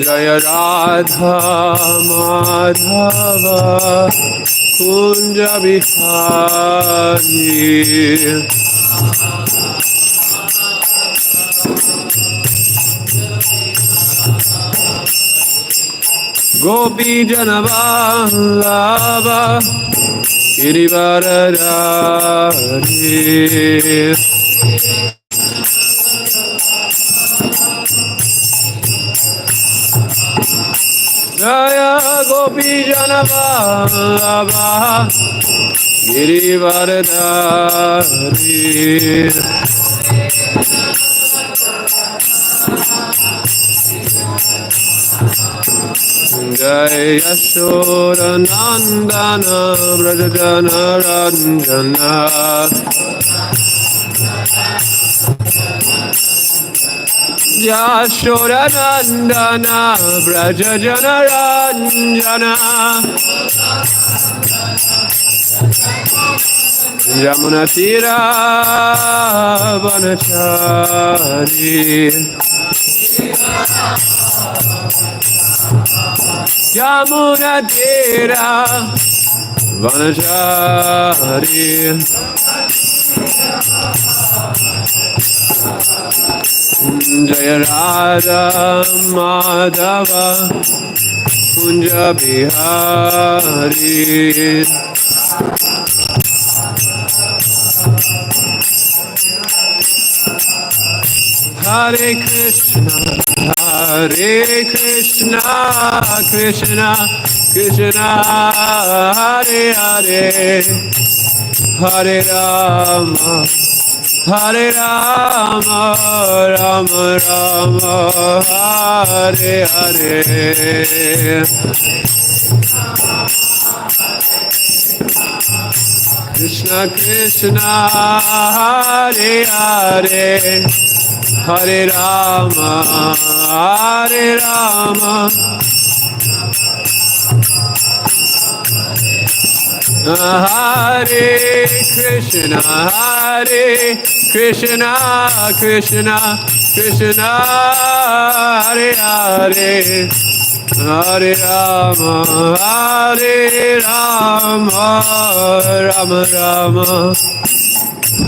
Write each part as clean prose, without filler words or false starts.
Jaya Radha Madhava Kunja Bihari Gopi Janavallabha Girivaradari Jaya Gopi Janavallabha Girivaradari Jai Yashoda Nandana Brajajana Ranjana Yashoda Nandana Brajajana Ranjana Yamuna Tira Vanachari Yamuna Tira Vanachari Jaya Radha Madhava Kunja Bihari Hare Krishna Krishna Krishna Hare Hare Hare Rama Rama Rama Hare Hare Krishna Krishna Hare Hare Hare Rama Hare Krishna Krishna Krishna Hare Hare Hare Rama Rama Rama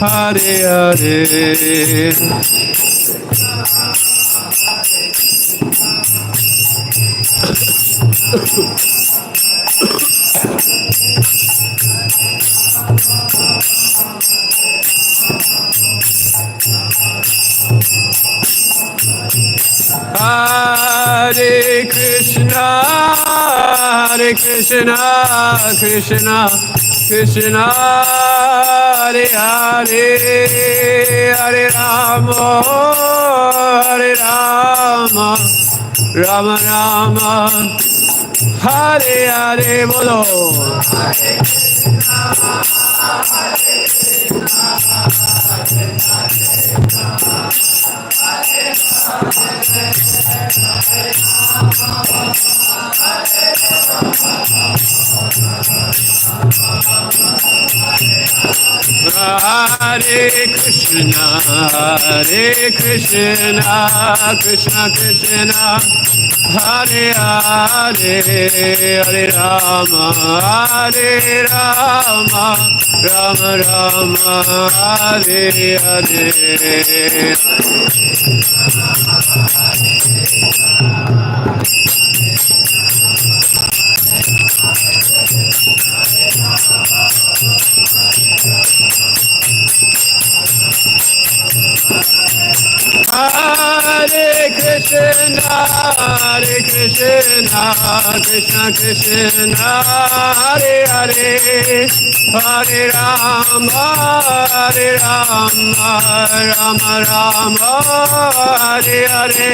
Hare Hare Hare Krishna Krishna Krishna Hare Hare Hare Rama Rama Rama Hare Hare Bolo Hare Krishna Krishna Krishna Hare Hare Hare Rama Rama Rama Hare Hare Hare Krishna Krishna Krishna Hare Hare Hare Rama Rama Rama Hare Hare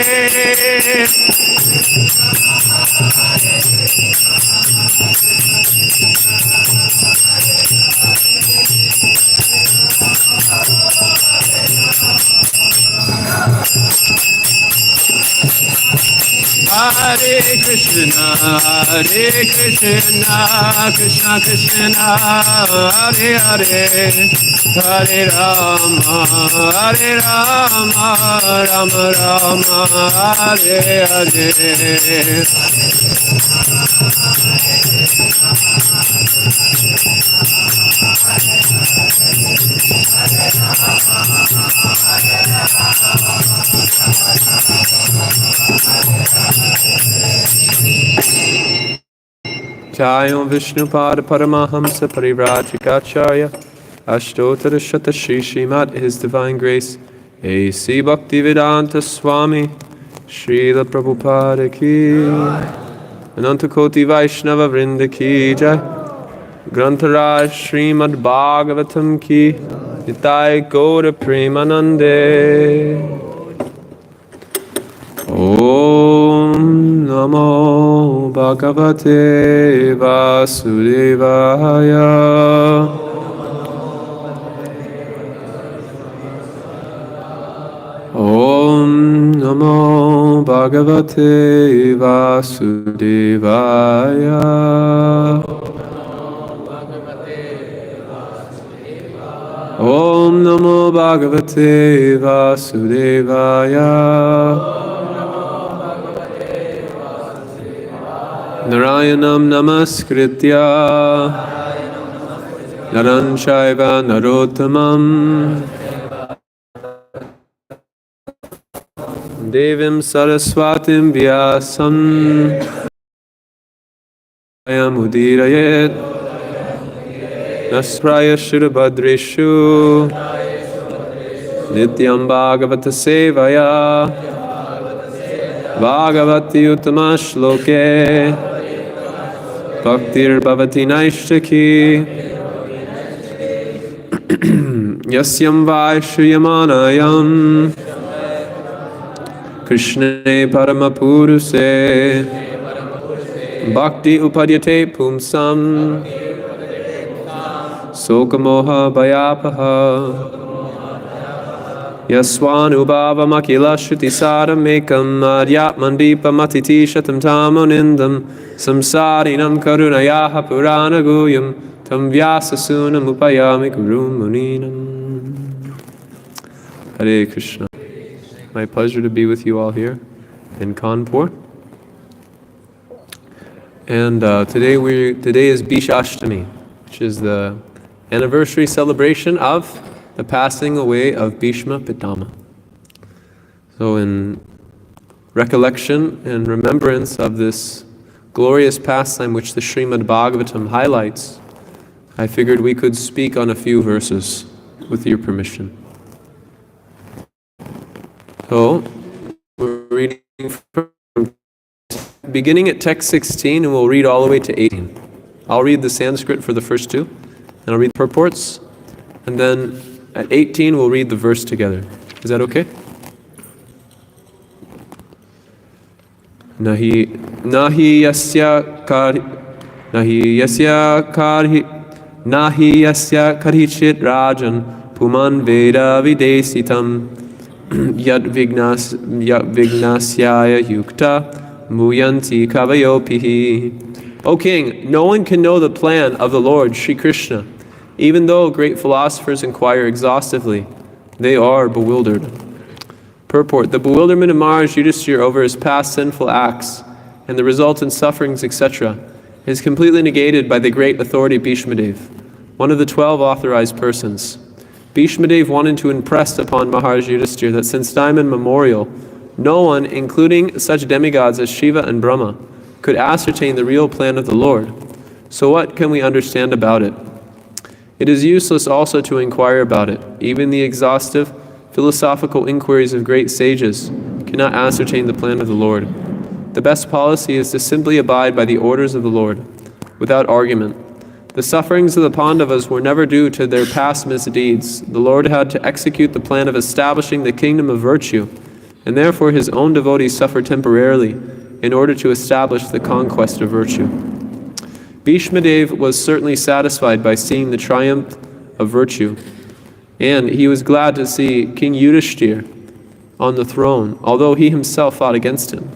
Hare Krishna, Krishna Krishna, Hare Hare, Hare Rama, Rama Rama, Hare Hare. Jayam Vishnupada Paramahamsa Parivrajikacharya Ashtotara Shata Shri Srimad, His Divine Grace A.C. Bhaktivedanta Swami Srila Prabhupada Ki Ananta Koti Vaishnava Vrinda Ki Jai Grantaraj Srimad Bhagavatam Ki Nitai Gaura Premanande Om Namo Bhagavate Vasudevaya Om Namo Bhagavate Vasudevaya Om Namo Bhagavate Vasudevaya Narayanam Namaskritya Naran Shaiva Narottamam Devim Saraswatim Vyasam Udirayet Nasraya Shirabhadreshu Nityam Bhagavata Sevaya Bhagavati Uttama Shloke Bhaktir Bhavati Naishtaki Yasyam Vaishyamanayam Krishna Paramapuruse Bhakti Upadyate Pumsam Sokamoha Bhayapaha Yaswanubhava Makila Shruti Saramekam Adyatmandipa Matiti Shatam Tamonindam Samsarinam Karunayaha Purana Guyam Tam Vyasasunam Upayami Guru Muninam. Hare Krishna. My pleasure to be with you all here in Kanpur. And today is Bhishashtami, which is the anniversary celebration of the passing away of Bhishma Pitama. So in recollection and remembrance of this glorious pastime which the Srimad Bhagavatam highlights, I figured we could speak on a few verses with your permission. So, we're reading from beginning at text 16 and we'll read all the way to 18. I'll read the Sanskrit for the first two, and I'll read the purports, and then at 18 we'll read the verse together. Is that okay? Nahi yasya karichit rajan puman veda videsitam yad vignasyaya yukta muyanti kavayopihi. O king, no one can know the plan of the Lord Sri Krishna. Even though great philosophers inquire exhaustively, they are bewildered. Purport: the bewilderment of Maharaj Yudhishthira over his past sinful acts and the resultant sufferings, etc., is completely negated by the great authority Bhishmadev, one of the 12 authorized persons. Bhishmadev wanted to impress upon Maharaj Yudhishthira that since time immemorial, no one, including such demigods as Shiva and Brahma, could ascertain the real plan of the Lord. So what can we understand about it? It is useless also to inquire about it. Even the exhaustive philosophical inquiries of great sages cannot ascertain the plan of the Lord. The best policy is to simply abide by the orders of the Lord, without argument. The sufferings of the Pandavas were never due to their past misdeeds. The Lord had to execute the plan of establishing the kingdom of virtue, and therefore his own devotees suffered temporarily in order to establish the conquest of virtue. Bhishmadev was certainly satisfied by seeing the triumph of virtue, and he was glad to see King Yudhishthira on the throne, although he himself fought against him.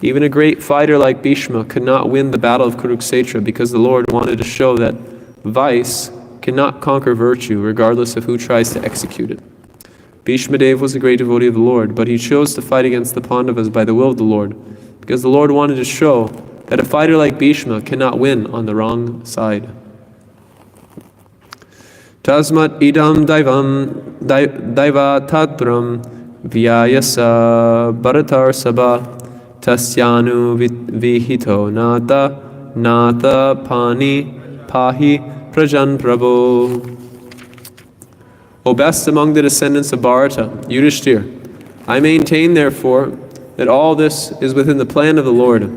Even a great fighter like Bhishma could not win the battle of Kurukshetra because the Lord wanted to show that vice cannot conquer virtue regardless of who tries to execute it. Bhishma Dev was a great devotee of the Lord, but he chose to fight against the Pandavas by the will of the Lord because the Lord wanted to show that a fighter like Bhishma cannot win on the wrong side. Tasmat idam daivatatram vyayasa bharatar sabha tasyanu vihito nata pani pahi prajan prabhu. O best among the descendants of Bharata, Yudhishthir, I maintain therefore that all this is within the plan of the Lord.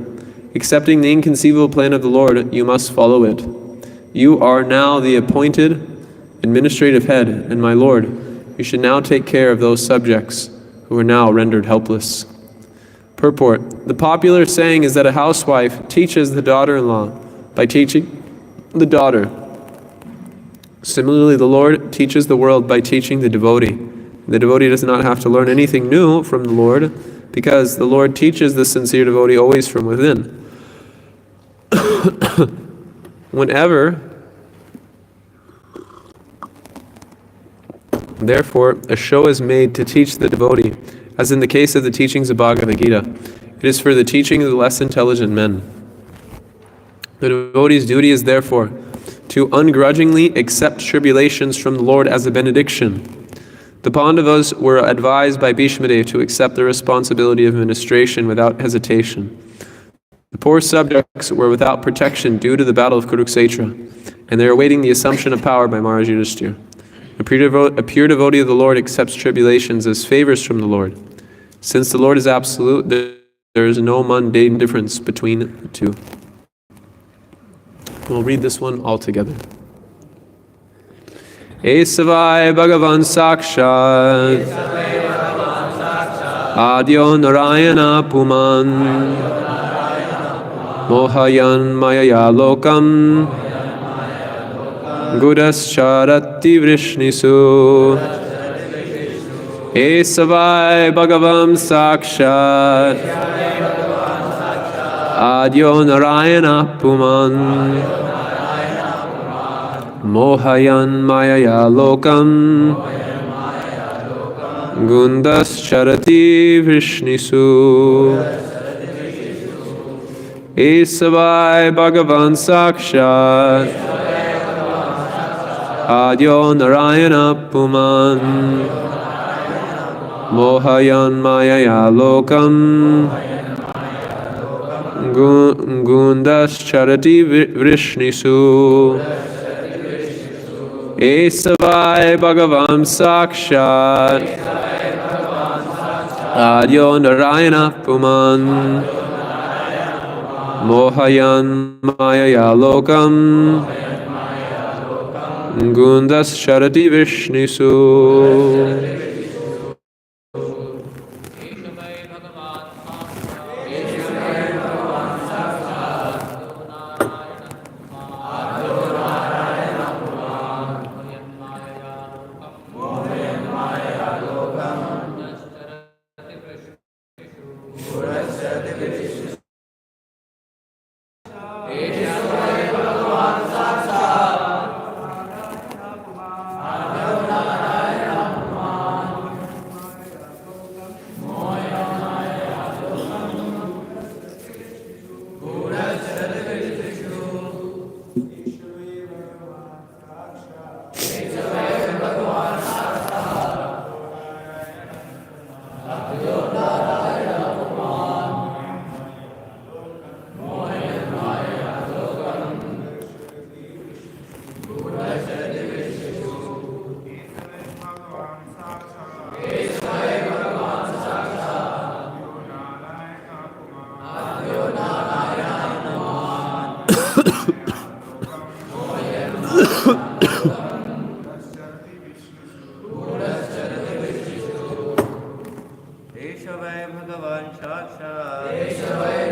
Accepting the inconceivable plan of the Lord, you must follow it. You are now the appointed administrative head, and my Lord, you should now take care of those subjects who are now rendered helpless. Purport. The popular saying is that a housewife teaches the daughter-in-law by teaching the daughter. Similarly, the Lord teaches the world by teaching the devotee. The devotee does not have to learn anything new from the Lord because the Lord teaches the sincere devotee always from within. Whenever, therefore, a show is made to teach the devotee, as in the case of the teachings of Bhagavad Gita, it is for the teaching of the less intelligent men. The devotee's duty is therefore to ungrudgingly accept tribulations from the Lord as a benediction. The Pandavas were advised by Bhishma Dev to accept the responsibility of administration without hesitation. The poor subjects were without protection due to the battle of Kurukshetra, and they are awaiting the assumption of power by Maharaj Yudhishthira. A pure devotee of the Lord accepts tribulations as favors from the Lord. Since the Lord is absolute, there is no mundane difference between the two. We'll read this one all together. Esavai Bhagavan Sakshat Adyo Narayana Puman Mohayan Mayaya Lokam Gudascharati Vrishnisu Esavai Bhagavam Sakshat Adyo Narayana Puman Mohayan Mayaya Lokam Gundascharati Vrishnisu Esavai Bhagavan Sakshat Adyo Narayana Puman Mohayan Mayaya Lokam Gundascharati Vrishnisu Esavai Bhagavam Sakshat Adyo Narayana Puman Mohayan Mayaya Lokam Gundascharati Vrishnisu.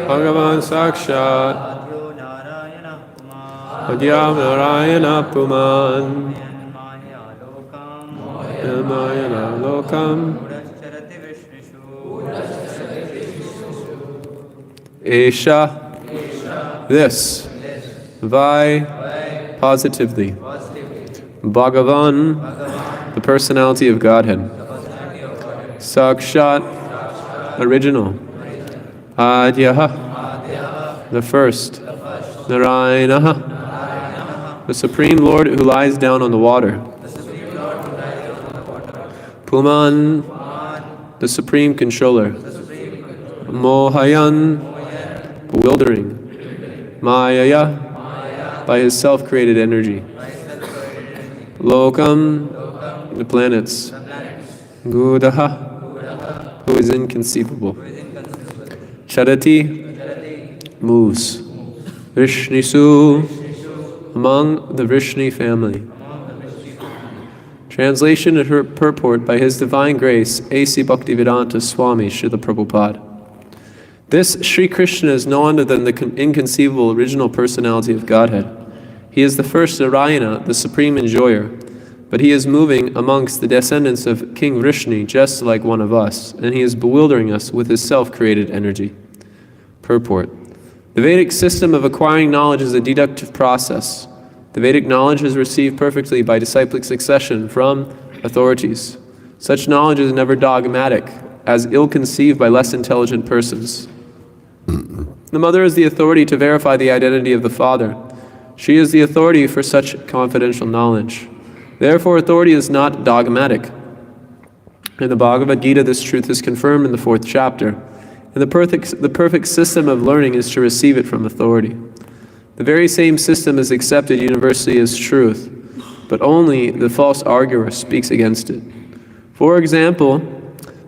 Bhagavan Sakshat Adyo Narayana Puman Mayana Lokam Esha, this, Vai, positively, Bhagavan, the personality of Godhead, Sakshat, original, Adyaha, the first, Narayanaha, the Supreme Lord who lies down on the water, Puman, the Supreme Controller, Mohayan, bewildering, Mayaya, by his self-created energy, Lokam, the planets, Gudaha, who is inconceivable, Chadati, moves, Vrishnisu, among the Vrishni family. Translation and her purport by His Divine Grace, A.C. Bhaktivedanta Swami Srila Prabhupada. This Sri Krishna is no other than the inconceivable original personality of Godhead. He is the first Narayana, the supreme enjoyer, but he is moving amongst the descendants of King Vrishni just like one of us, and he is bewildering us with his self-created energy. Purport. The Vedic system of acquiring knowledge is a deductive process. The Vedic knowledge is received perfectly by disciplic succession from authorities. Such knowledge is never dogmatic, as ill-conceived by less intelligent persons. The mother is the authority to verify the identity of the father. She is the authority for such confidential knowledge. Therefore, authority is not dogmatic. In the Bhagavad Gita, this truth is confirmed in the 4th chapter. And the perfect system of learning is to receive it from authority. The very same system is accepted universally as truth, but only the false arguer speaks against it. For example,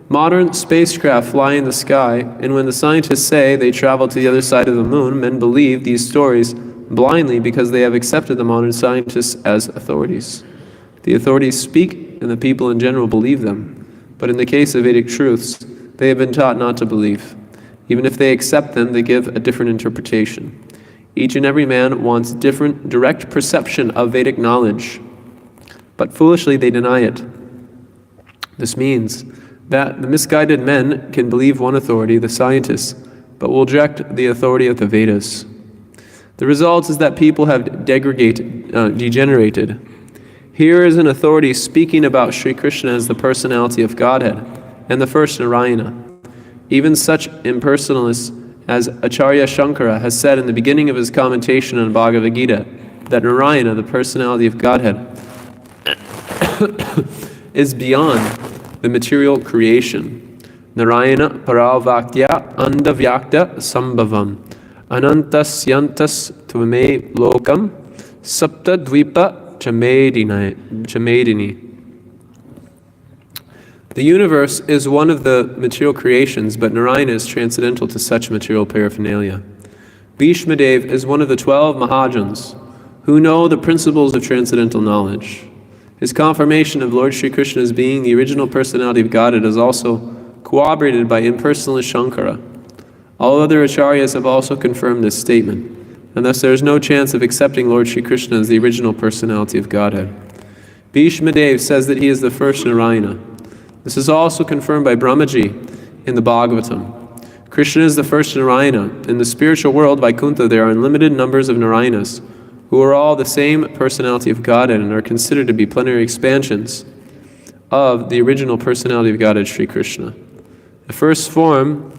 modern spacecraft fly in the sky, and when the scientists say they travel to the other side of the moon, men believe these stories blindly because they have accepted the modern scientists as authorities. The authorities speak, and the people in general believe them. But in the case of Vedic truths, they have been taught not to believe. Even if they accept them, they give a different interpretation. Each and every man wants different direct perception of Vedic knowledge, but foolishly they deny it. This means that the misguided men can believe one authority, the scientists, but will reject the authority of the Vedas. The result is that people have degenerated. Here is an authority speaking about Sri Krishna as the personality of Godhead and the first Narayana. Even such impersonalists as Acharya Shankara has said in the beginning of his commentation on Bhagavad Gita that Narayana, the personality of Godhead, is beyond the material creation. Narayana paravaktya andavyakta sambhavam anantasyantas tvame lokam sapta dvipa chamedini. The universe is one of the material creations, but Narayana is transcendental to such material paraphernalia. Bhishmadev is one of the 12 Mahajans who know the principles of transcendental knowledge. His confirmation of Lord Sri Krishna as being the original personality of Godhead is also corroborated by impersonalist Shankara. All other acharyas have also confirmed this statement, and thus there is no chance of accepting Lord Sri Krishna as the original personality of Godhead. Bhishmadev says that he is the first Narayana. This is also confirmed by Brahmaji in the Bhagavatam. Krishna is the first Narayana. In the spiritual world, Vaikuntha, there are unlimited numbers of Narayanas, who are all the same personality of Godhead and are considered to be plenary expansions of the original personality of Godhead, Sri Krishna. The first form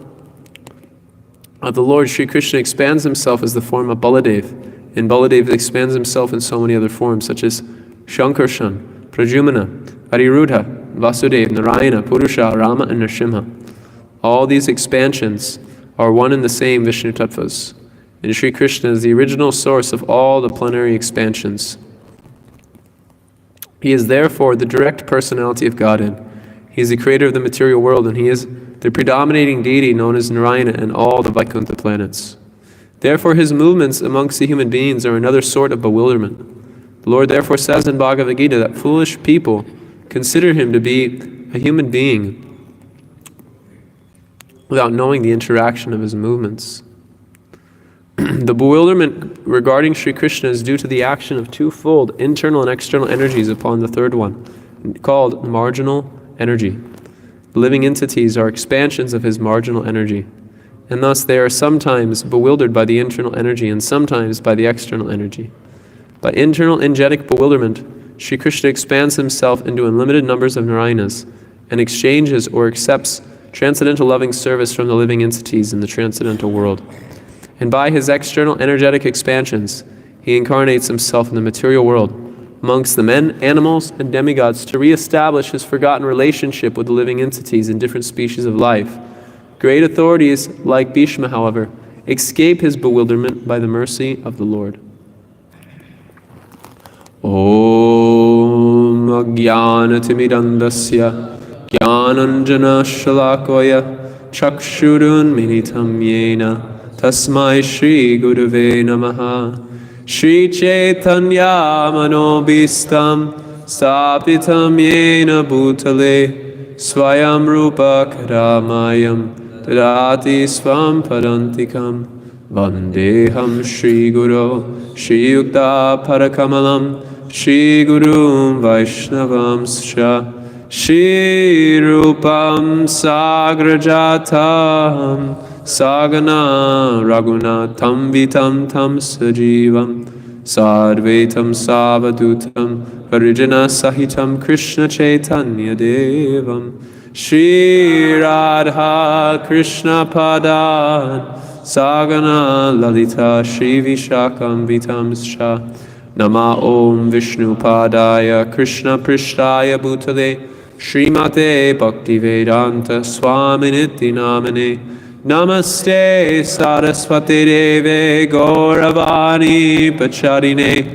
of the Lord Sri Krishna expands himself as the form of Baladev, and Baladev expands himself in so many other forms, such as Shankarshan, Prajumana, Aniruddha, Vasudev, Narayana, Purusha, Rama, and Nrsimha. All these expansions are one and the same Vishnu Tattvas, and Sri Krishna is the original source of all the plenary expansions. He is therefore the direct personality of Godhead. He is the creator of the material world, and he is the predominating deity known as Narayana and all the Vaikuntha planets. Therefore his movements amongst the human beings are another sort of bewilderment. The Lord therefore says in Bhagavad Gita that foolish people consider him to be a human being without knowing the interaction of his movements. The bewilderment regarding Sri Krishna is due to the action of twofold internal and external energies upon the third one, called marginal energy. The living entities are expansions of his marginal energy, and thus they are sometimes bewildered by the internal energy and sometimes by the external energy. By internal energetic bewilderment, Sri Krishna expands himself into unlimited numbers of Narayanas and exchanges or accepts transcendental loving service from the living entities in the transcendental world. And by his external energetic expansions, he incarnates himself in the material world amongst the men, animals, and demigods to re-establish his forgotten relationship with the living entities in different species of life. Great authorities, like Bhishma, however, escape his bewilderment by the mercy of the Lord. Om Ajnanatimidandasya Jnananjana Shalakoya Chakshurun Minitam Yena Tasmai Shri Gurave Namaha Shri Chaitanya Manobhistam Stapitam Yena Bhutale Swayam Rupa Karamayam Tadati Swam Padantikam Vandeham Shri Guru Shri Yukta Parakamalam Shri Guru Vaishnavam Scha Shri Rupam Sagrajatam Sagana Raghunatam Vitam Tam Sajivam Sadvaitam Savadutam Varijana Sahitam Krishna Chaitanya Devam Shri Radha Krishna Padan Sagana Lalita Shri Vishakam Vitam Scha Nama Om Vishnu Padaya Krishna Prishtaya Bhutale Srimate Bhaktivedanta Swaminiti Namane Namaste Saraswati Deve Gauravani Pacharine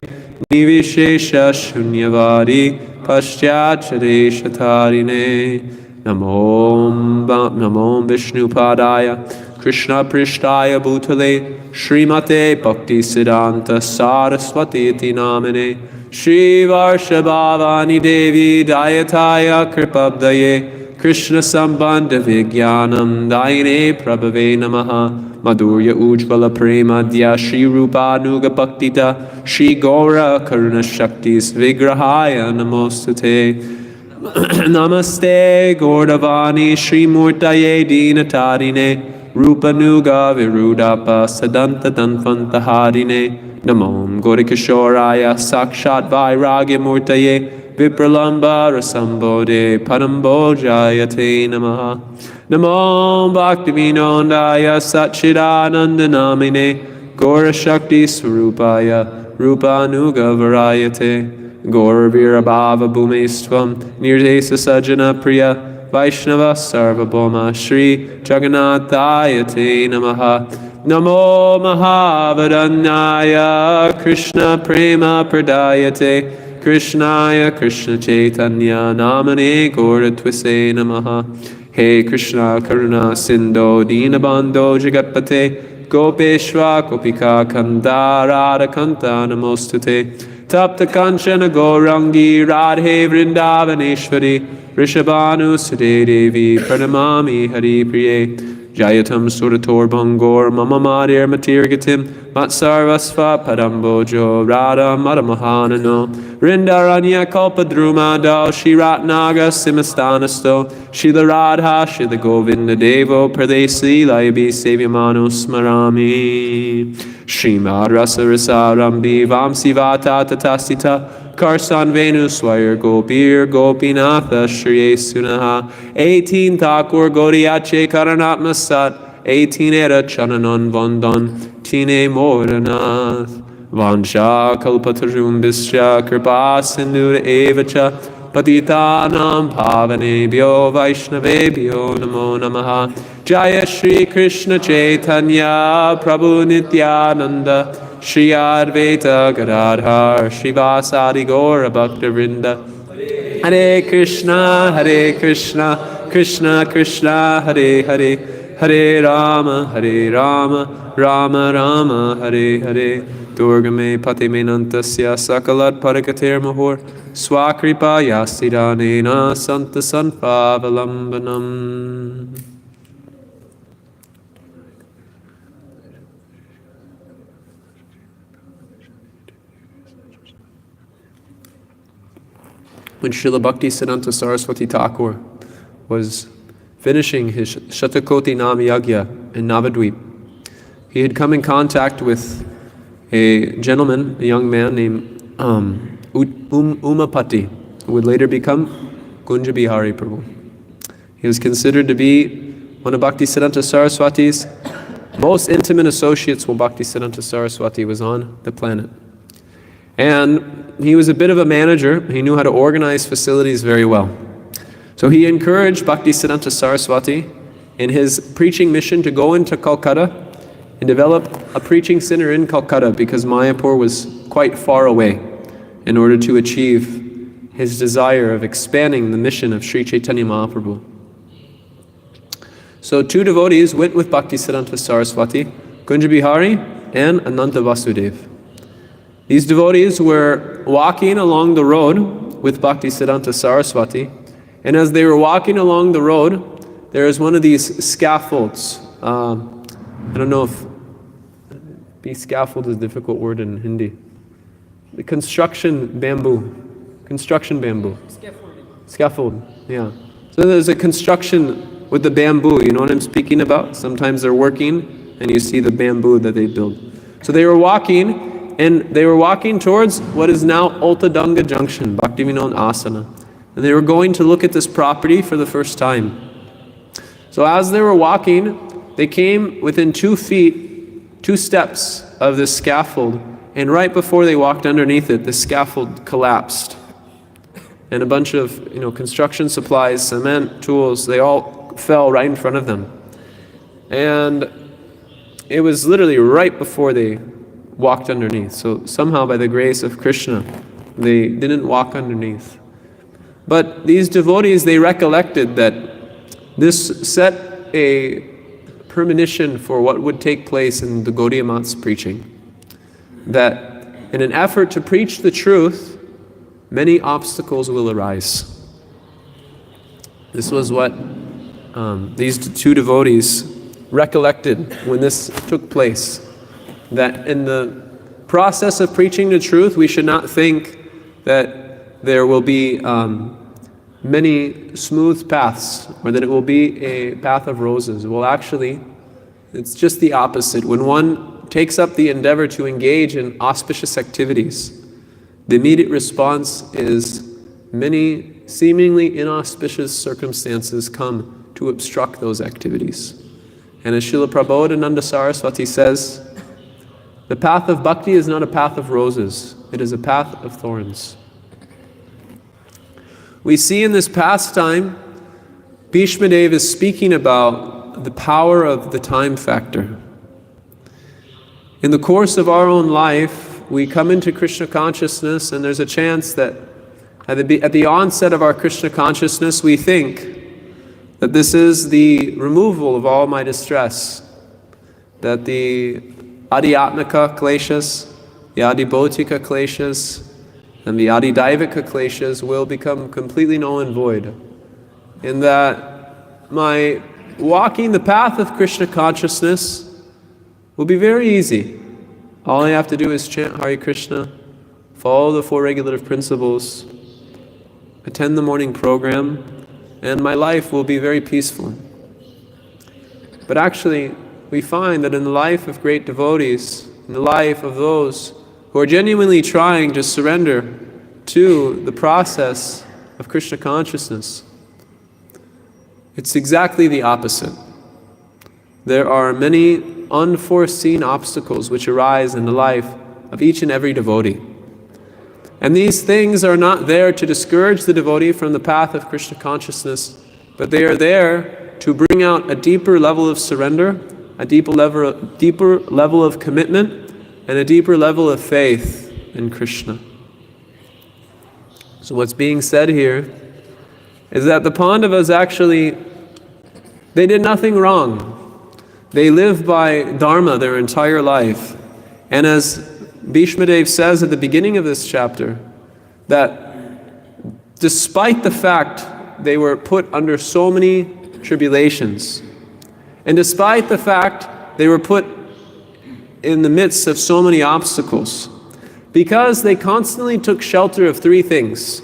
Nivishesha Shunyavadi Paschachadeshatarine Namo Vishnu Padaya Krishna Prishtaya Bhutale Srimate Bhakti Siddhanta Saraswati iti Namane Shri Varshabhavani Devi Dayataya Kripabdaye Krishna Sambandha Vijnanam Daine Prabhave Namaha Madhurya Ujvala Prema Dya Shri Rupa Nuga Bhaktita Shri Gaura Karuna Shaktis Vigrahaya Namostate Namaste Gordavani Shri Murtaye Dinatarine Rupa Nuga Virudapa Sadanta Danfanta Harine Namom Gorikishoraya Sakshat Vairagya Murtaye Vipralamba Rasambode Padambojayate Namaha Namom Bhaktivinodaya Satchidananda Namine Gora Shakti Swarupaya Rupa Nuga Varayate Gora Virabhava Bhumestvam Nirdesa Sajana Priya Vaishnava Sarvabhoma Shri Jagannathaya Te Namaha Namo Mahavadanyaya Krishna Prema Pradayate Krishnaya Krishna Chaitanya Namane Gora Twise Namaha He Krishna Karuna Sindho Dinabandho Jagatpate Gopeshwa Gopika Kanda Radha Kanta Namostute Tapta Kanchana Gaurangi Radhe Vrindavaneshwari Rishabhanu Sade Devi Pranamami Hari Priye Jayatam Surator Bangor Mama Madir Matirgatim Matsarvasva Padambojo Radha Madamahanano Rindaranya Kalpadruma Dal Shiratnaga Simastanasto Shila Radha Shila Govinda Devo Pradesi Laibi Sevyamanu Smarami Srimad Rasa Rasarambi Vamsivata Tatasita Karsan Venu Swayar Gopir Gopinatha Shri Sunaha 18 Thakur Godiache Karanat Masat 18 Era Chananon Vondan Tine Moranath Vansha Kalpatarum Bisha Kripa Sindura Evacha Patitanam Pavanebhyo Vaishnavebhyo Namo Namaha Jaya Shri Krishna Chaitanya Prabhu Nityananda Shri Advaita Gadadhar Srivasadi Gaura Bhaktivinoda Hare Krishna Krishna Krishna Hare Hare Hare Rama Rama Rama Hare Hare Durgame Patimenantasya Sakalat Parakatir Mahur Swakripa Yasidanena Santa Sanpavalambanam. When Srila Bhakti Siddhanta Saraswati Thakur was finishing his Shatakoti Nam Yagya in Navadvip. He had come in contact with a gentleman, a young man named Umapati, who would later become Kunja Bihari Prabhu. He was considered to be one of Bhaktisiddhanta Saraswati's most intimate associates while Bhaktisiddhanta Saraswati was on the planet. And he was a bit of a manager. He knew how to organize facilities very well. So he encouraged Bhaktisiddhanta Saraswati in his preaching mission to go into Calcutta and develop a preaching center in Calcutta, because Mayapur was quite far away, in order to achieve his desire of expanding the mission of Sri Chaitanya Mahaprabhu. So two devotees went with Bhaktisiddhanta Saraswati, Kunja Bihari and Ananta Vasudev. These devotees were walking along the road with Bhaktisiddhanta Saraswati, and as they were walking along the road, there is one of these scaffolds. I don't know if scaffold is a difficult word in Hindi. The construction bamboo. Scaffold, yeah. So there's a construction with the bamboo, you know what I'm speaking about? Sometimes they're working and you see the bamboo that they build. So they were walking, and they were walking towards what is now Ultadanga Junction, Bhaktivinoda Asana. And they were going to look at this property for the first time. So as they were walking, they came within 2 steps of this scaffold, and right before they walked underneath it, the scaffold collapsed. And a bunch of construction supplies, cement, tools, they all fell right in front of them. And it was literally right before they walked underneath. So somehow by the grace of Krishna, they didn't walk underneath. But these devotees, they recollected that this set a premonition for what would take place in the Gaudiya Math's preaching. That in an effort to preach the truth, many obstacles will arise. This was what these two devotees recollected when this took place. That in the process of preaching the truth, we should not think that there will be many smooth paths, or that it will be a path of roses. Well, actually, it's just the opposite. When one takes up the endeavor to engage in auspicious activities, the immediate response is many seemingly inauspicious circumstances come to obstruct those activities. And as Srila Prabodhananda Saraswati says, the path of bhakti is not a path of roses, it is a path of thorns. We see in this pastime, Bhishma Dev is speaking about the power of the time factor. In the course of our own life, we come into Krishna consciousness, and there's a chance that at the onset of our Krishna consciousness, we think that this is the removal of all my distress, that the Adhyatmika kleshas, the Adhibhautika kleshas, and the Adidaivika kleshas will become completely null and void. In that my walking the path of Krishna consciousness will be very easy. All I have to do is chant Hare Krishna, follow the 4 regulative principles, attend the morning program, and my life will be very peaceful. But actually, we find that in the life of great devotees, in the life of those who are genuinely trying to surrender to the process of Krishna consciousness, it's exactly the opposite. There are many unforeseen obstacles which arise in the life of each and every devotee. And these things are not there to discourage the devotee from the path of Krishna consciousness, but they are there to bring out a deeper level of surrender, a deeper level of commitment, and a deeper level of faith in Krishna. So what's being said here is that the Pandavas actually, they did nothing wrong. They lived by dharma their entire life. And as Bhishma Dev says at the beginning of this chapter, that despite the fact they were put under so many tribulations, and despite the fact they were put in the midst of so many obstacles, because they constantly took shelter of 3 things: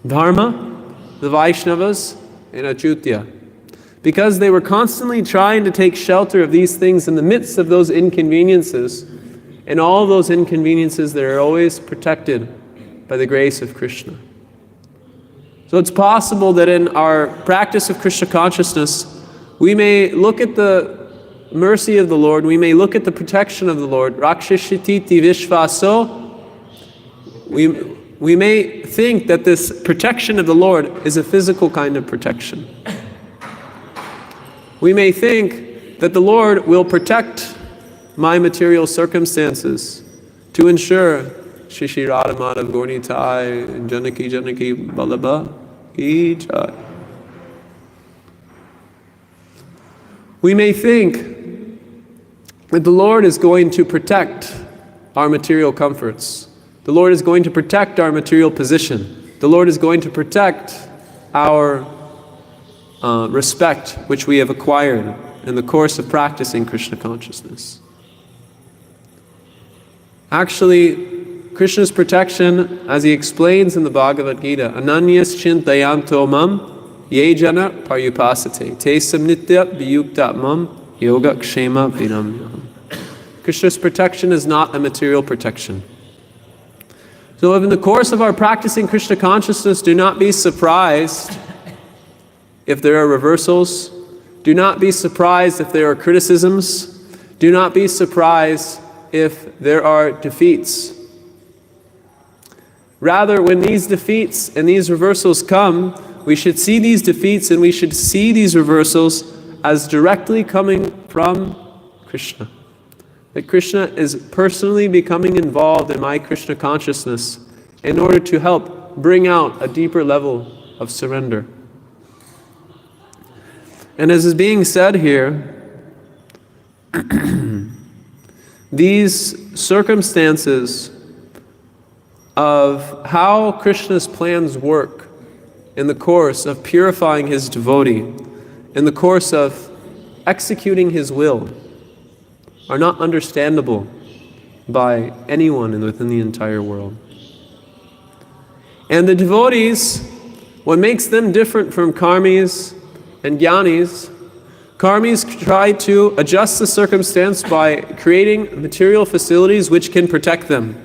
Dharma, the Vaishnavas, and Achyutya. because they were constantly trying to take shelter of these things in the midst of those inconveniences, and all those inconveniences that are always protected by the grace of Krishna. So it's possible that in our practice of Krishna consciousness, we may look at the mercy of the Lord, we may look at the protection of the Lord. Rakshashititi vishvaso. We may think that this protection of the Lord is a physical kind of protection. We may think that the Lord will protect my material circumstances to ensure Shishi Radha Madhav Gornitai Janaki Janaki Balaba Ijai. We may think that the Lord is going to protect our material comforts. The Lord is going to protect our material position. The Lord is going to protect our respect which we have acquired in the course of practicing Krishna consciousness. Actually, Krishna's protection, as he explains in the Bhagavad Gita, Ananyas chintayanto mam ye jana paryupasate te samnitya viyukta mam yoga kshema vinamyam. Krishna's protection is not a material protection. So if in the course of our practicing Krishna consciousness, do not be surprised if there are reversals. Do not be surprised if there are criticisms. Do not be surprised if there are defeats. Rather, when these defeats and these reversals come, we should see these defeats and we should see these reversals as directly coming from Krishna. That Krishna is personally becoming involved in my Krishna consciousness in order to help bring out a deeper level of surrender. And as is being said here, these circumstances of how Krishna's plans work in the course of purifying his devotee, in the course of executing his will, are not understandable by anyone within the entire world. And the devotees, what makes them different from karmis and jnanis, karmis try to adjust the circumstance by creating material facilities which can protect them.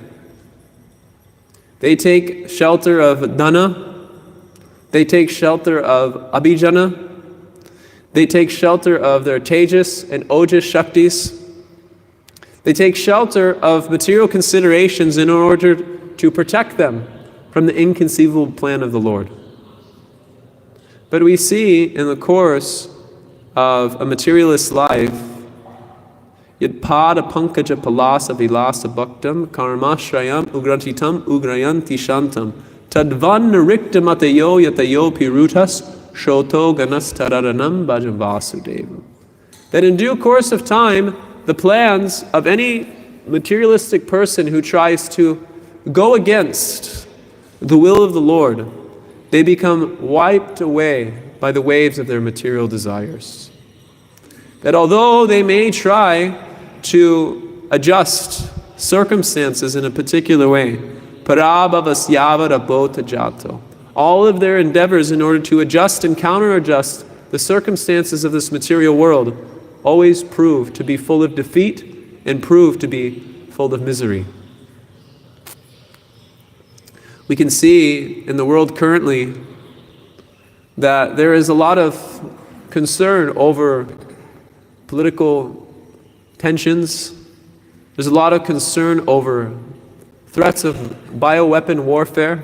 They take shelter of dana, they take shelter of abhijana, they take shelter of their tejas and ojas shaktis. They take shelter of material considerations in order to protect them from the inconceivable plan of the Lord. But we see in the course of a materialist life, yad pada pankaja palasa vilasa bhaktam karmashrayam ugrantitam ugrayanti shantam tadvan narikta matayo yatayo pirutas shoto ganastararanam bhajan vasudevam. That in due course of time, the plans of any materialistic person who tries to go against the will of the Lord, they become wiped away by the waves of their material desires. That although they may try to adjust circumstances in a particular way, all of their endeavors in order to adjust and counter-adjust the circumstances of this material world always prove to be full of defeat and prove to be full of misery. We can see in the world currently that there is a lot of concern over political tensions. There's a lot of concern over threats of bioweapon warfare.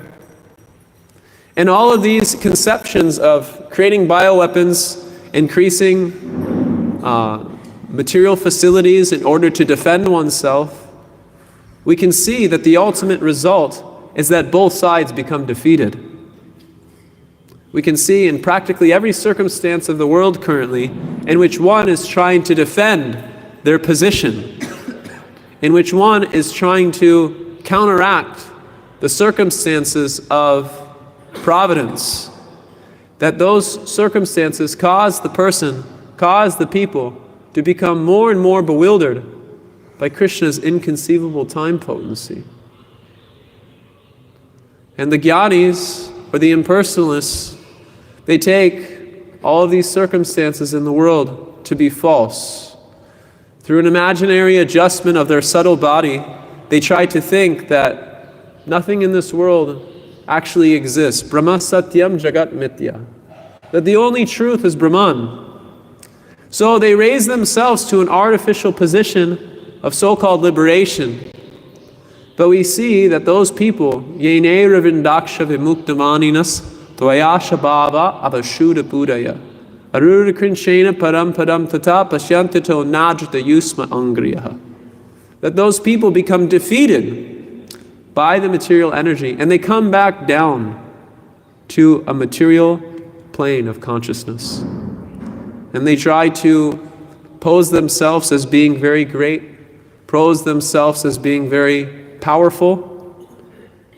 And all of these conceptions of creating bioweapons, increasing material facilities in order to defend oneself, we can see that the ultimate result is that both sides become defeated. We can see in practically every circumstance of the world currently in which one is trying to defend their position, in which one is trying to counteract the circumstances of providence, that those circumstances cause the person, cause the people to become more and more bewildered by Krishna's inconceivable time potency. And the jnanis, or the impersonalists, they take all of these circumstances in the world to be false. Through an imaginary adjustment of their subtle body, they try to think that nothing in this world actually exists. Brahma Satyam Jagat Mithya. That the only truth is Brahman. So they raise themselves to an artificial position of so-called liberation. But we see that those people, Yene Ravindaksha Vimuktamaninas, Tvayasha Bhava Avashuddha Budaya, Arura Krinshena Param Padam Tata Pashyantito Najata Yusma Angriyaha. That those people become defeated by the material energy and they come back down to a material plane of consciousness. And they try to pose themselves as being very great, pose themselves as being very powerful,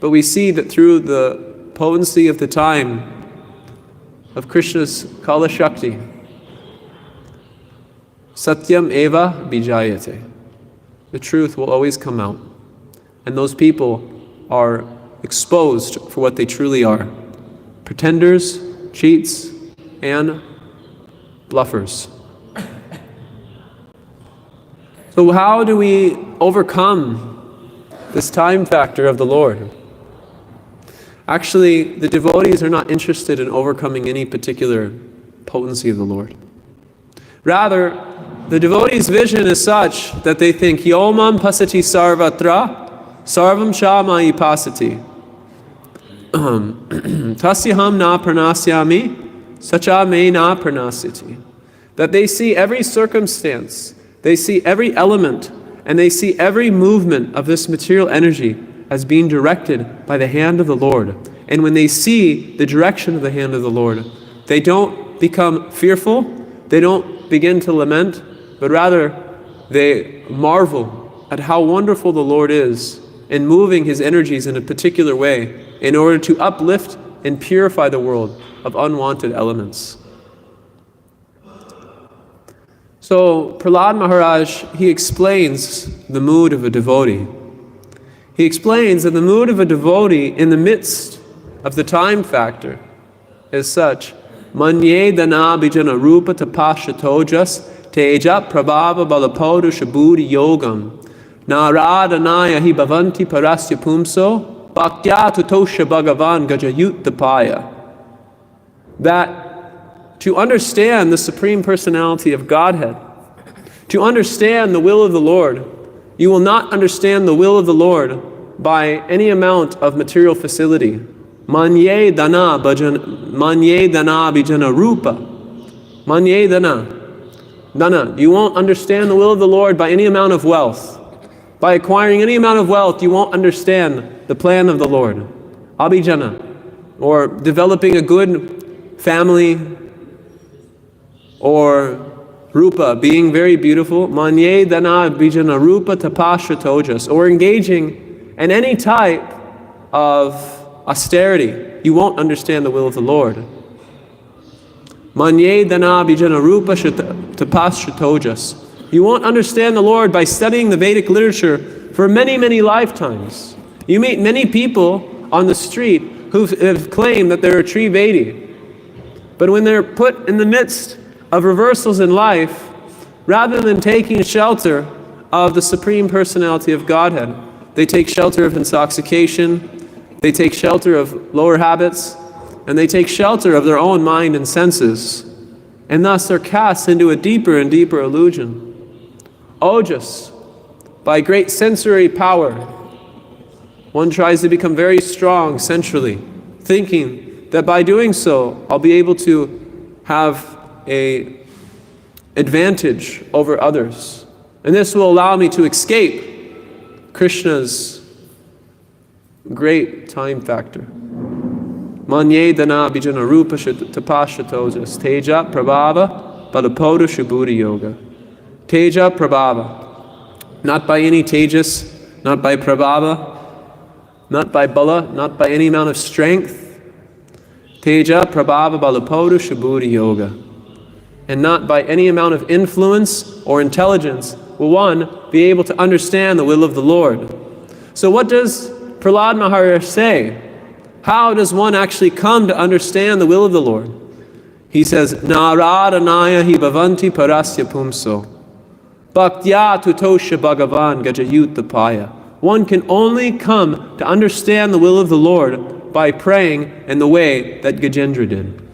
but we see that through the potency of the time of Krishna's Kala Shakti, Satyam Eva Bijayate, the truth will always come out, and those people are exposed for what they truly are: pretenders, cheats, and bluffers. So how do we overcome this time factor of the Lord? Actually, the devotees are not interested in overcoming any particular potency of the Lord. Rather, the devotees' vision is such that they think, Yomam pasati sarvatra, sarvam shamai pasati. Tasyaham na pranasyami, sacha me na pranasyati. That they see every circumstance, they see every element, and they see every movement of this material energy as being directed by the hand of the Lord. And when they see the direction of the hand of the Lord, they don't become fearful, they don't begin to lament, but rather they marvel at how wonderful the Lord is in moving His energies in a particular way in order to uplift and purify the world of unwanted elements. So Prahlad Maharaj, he explains the mood of a devotee. He explains that the mood of a devotee in the midst of the time factor is such: Manye dana bijana rupa tapasha tojas teja prabhava balapodu shabudi yogam naradanaya hi bhavanti parasya pumso bhaktya tutosha bhagavan gajayut tapaya. That to understand the Supreme Personality of Godhead, to understand the will of the Lord, you will not understand the will of the Lord by any amount of material facility. Manye dana bijana rupa. Manye dana. You won't understand the will of the Lord by any amount of wealth. By acquiring any amount of wealth, you won't understand the plan of the Lord. Abhijana, or developing a good family, or rupa, being very beautiful, manye dana bijana rupa tapasha tojas, or engaging in any type of austerity, you won't understand the will of the Lord. Manye dana bijana rupa tapasha tojas. You won't understand the Lord by studying the Vedic literature for many, many lifetimes. You meet many people on the street who have claimed that they're a Trivedi, but when they're put in the midst of reversals in life, rather than taking shelter of the Supreme Personality of Godhead, they take shelter of intoxication, they take shelter of lower habits, and they take shelter of their own mind and senses, and thus are cast into a deeper and deeper illusion. Ojas, by great sensory power, one tries to become very strong centrally, thinking that by doing so, I'll be able to have an advantage over others. And this will allow me to escape Krishna's great time factor. Manye dana bijana rupa tapasha tojas teja prabhava balapoda shabhuti yoga. Teja prabhava, not by any tejas, not by prabhava, not by bala, not by any amount of strength. Teja prabhava balapoda shabhuti yoga. And not by any amount of influence or intelligence will one be able to understand the will of the Lord. So what does Prahlad Maharaj say? How does one actually come to understand the will of the Lord? He says, Naradanaya hi bhavanti parasya pumso. Bhaktya tutosha bhagavan gajayutapaya. One can only come to understand the will of the Lord by praying in the way that Gajendra did.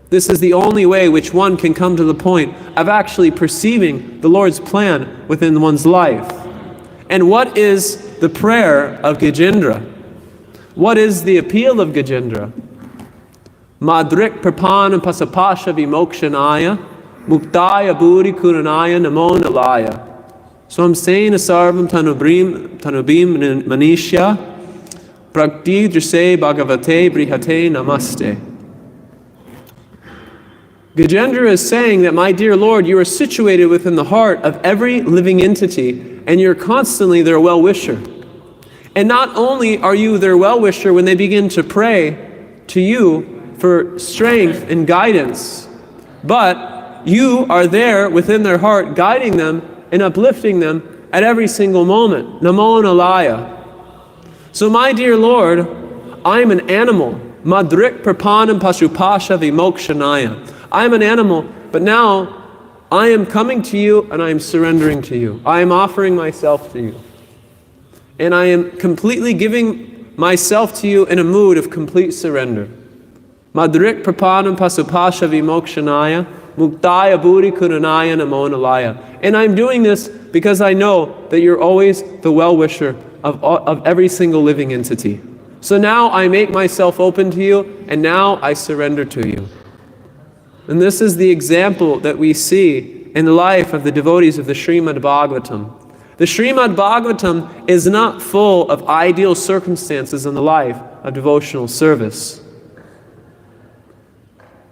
This is the only way which one can come to the point of actually perceiving the Lord's plan within one's life. And what is the prayer of Gajendra? What is the appeal of Gajendra? Madrik Prapan and Pasapasha Vimokshanaya Muktaya Buri Kuranaya Namo Nalaya. So I'm saying Asarvam Tanubim Manishya Prakti Drase Bhagavate Brihate Namaste. Gajendra is saying that, my dear Lord, you are situated within the heart of every living entity, and you're constantly their well-wisher. And not only are you their well-wisher when they begin to pray to you for strength and guidance, but you are there within their heart, guiding them and uplifting them at every single moment. Namo Nalaya. So, my dear Lord, I am an animal. Madrik Prapanam Pashupasha Vimokshanaya. I am an animal, but now I am coming to you and I am surrendering to you. I am offering myself to you. And I am completely giving myself to you in a mood of complete surrender. Madrik Prapanam Pasupasha Vimokshanaya Muktaya Buri Kuranaya Namo Nalaya. And I'm doing this because I know that you're always the well-wisher of every single living entity. So now I make myself open to you, and now I surrender to you. And this is the example that we see in the life of the devotees of the Srimad Bhagavatam. The Srimad Bhagavatam is not full of ideal circumstances in the life of devotional service.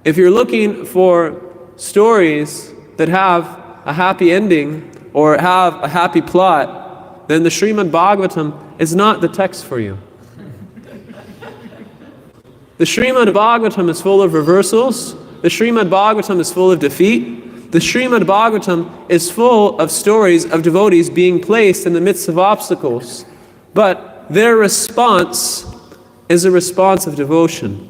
If you're looking for stories that have a happy ending or have a happy plot, then the Srimad Bhagavatam is not the text for you. The Srimad Bhagavatam is full of reversals. The Srimad Bhagavatam is full of defeat. The Srimad Bhagavatam is full of stories of devotees being placed in the midst of obstacles. But their response is a response of devotion.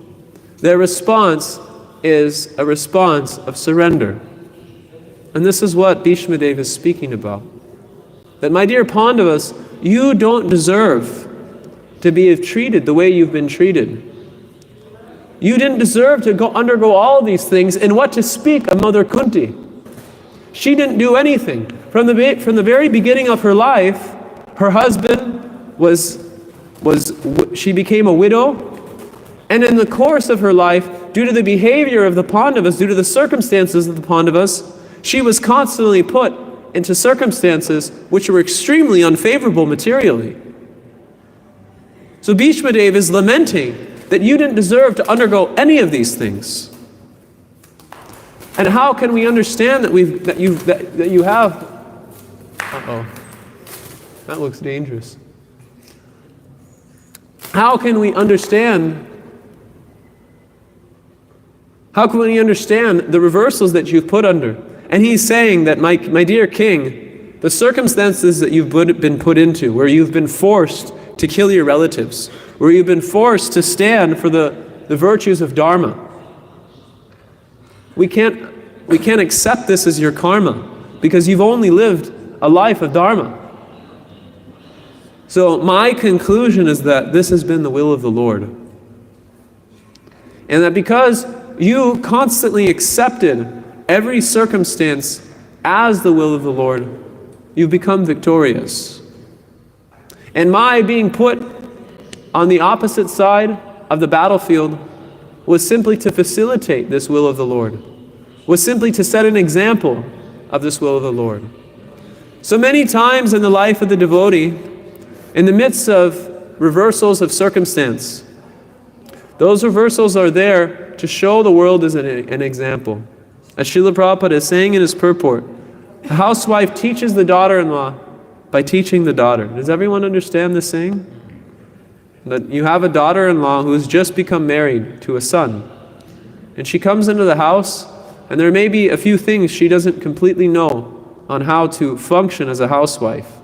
Their response is a response of surrender. And this is what Bhishma Dev is speaking about. That, my dear Pandavas, you don't deserve to be treated the way you've been treated. You didn't deserve to undergo all these things, and what to speak of Mother Kunti. She didn't do anything. From the very beginning of her life, her husband she became a widow, and in the course of her life, due to the behavior of the Pandavas, due to the circumstances of the Pandavas, she was constantly put into circumstances which were extremely unfavorable materially. So Bhishma Dev is lamenting that you didn't deserve to undergo any of these things. And how can we understand that you have? Uh-oh, that looks dangerous. How can we understand? How can we understand the reversals that you've put under? And he's saying that, my dear king, the circumstances that you've been put into, where you've been forced to kill your relatives, where you've been forced to stand for the virtues of Dharma. We can't accept this as your karma, because you've only lived a life of Dharma. So my conclusion is that this has been the will of the Lord. And that because you constantly accepted every circumstance as the will of the Lord, you've become victorious. And my being put on the opposite side of the battlefield was simply to facilitate this will of the Lord, was simply to set an example of this will of the Lord. So many times in the life of the devotee, in the midst of reversals of circumstance, those reversals are there to show the world as an example. As Srila Prabhupada is saying in his purport, a housewife teaches the daughter-in-law by teaching the daughter. Does everyone understand this saying? That you have a daughter-in-law who has just become married to a son. And she comes into the house, and there may be a few things she doesn't completely know on how to function as a housewife.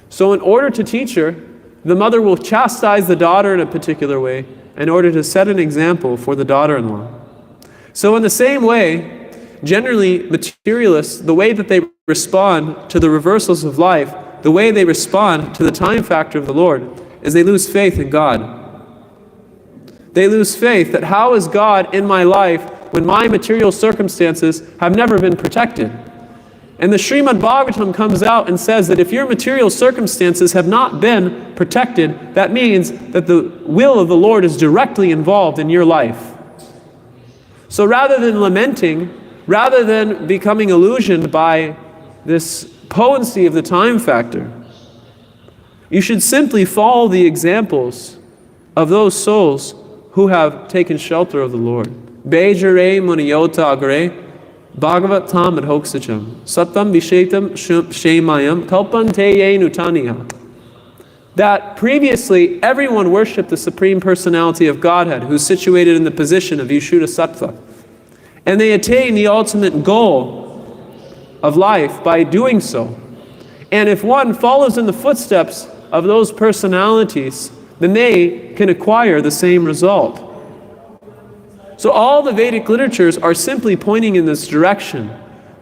So in order to teach her, the mother will chastise the daughter in a particular way in order to set an example for the daughter-in-law. So in the same way, generally materialists, the way that they respond to the reversals of life, the way they respond to the time factor of the Lord, is they lose faith in God. They lose faith that how is God in my life when my material circumstances have never been protected? And the Srimad Bhagavatam comes out and says that if your material circumstances have not been protected, that means that the will of the Lord is directly involved in your life. So rather than lamenting, rather than becoming illusioned by this potency of the time factor, you should simply follow the examples of those souls who have taken shelter of the Lord. Bejare muniyota agre, Bhagavatam adhoksacham, satam vishetam shemayam, kalpan teye nutaniya. That previously everyone worshipped the Supreme Personality of Godhead, who's situated in the position of Vishuddha Sattva. And they attain the ultimate goal of life by doing so. And if one follows in the footsteps of those personalities, then they can acquire the same result. So all the Vedic literatures are simply pointing in this direction.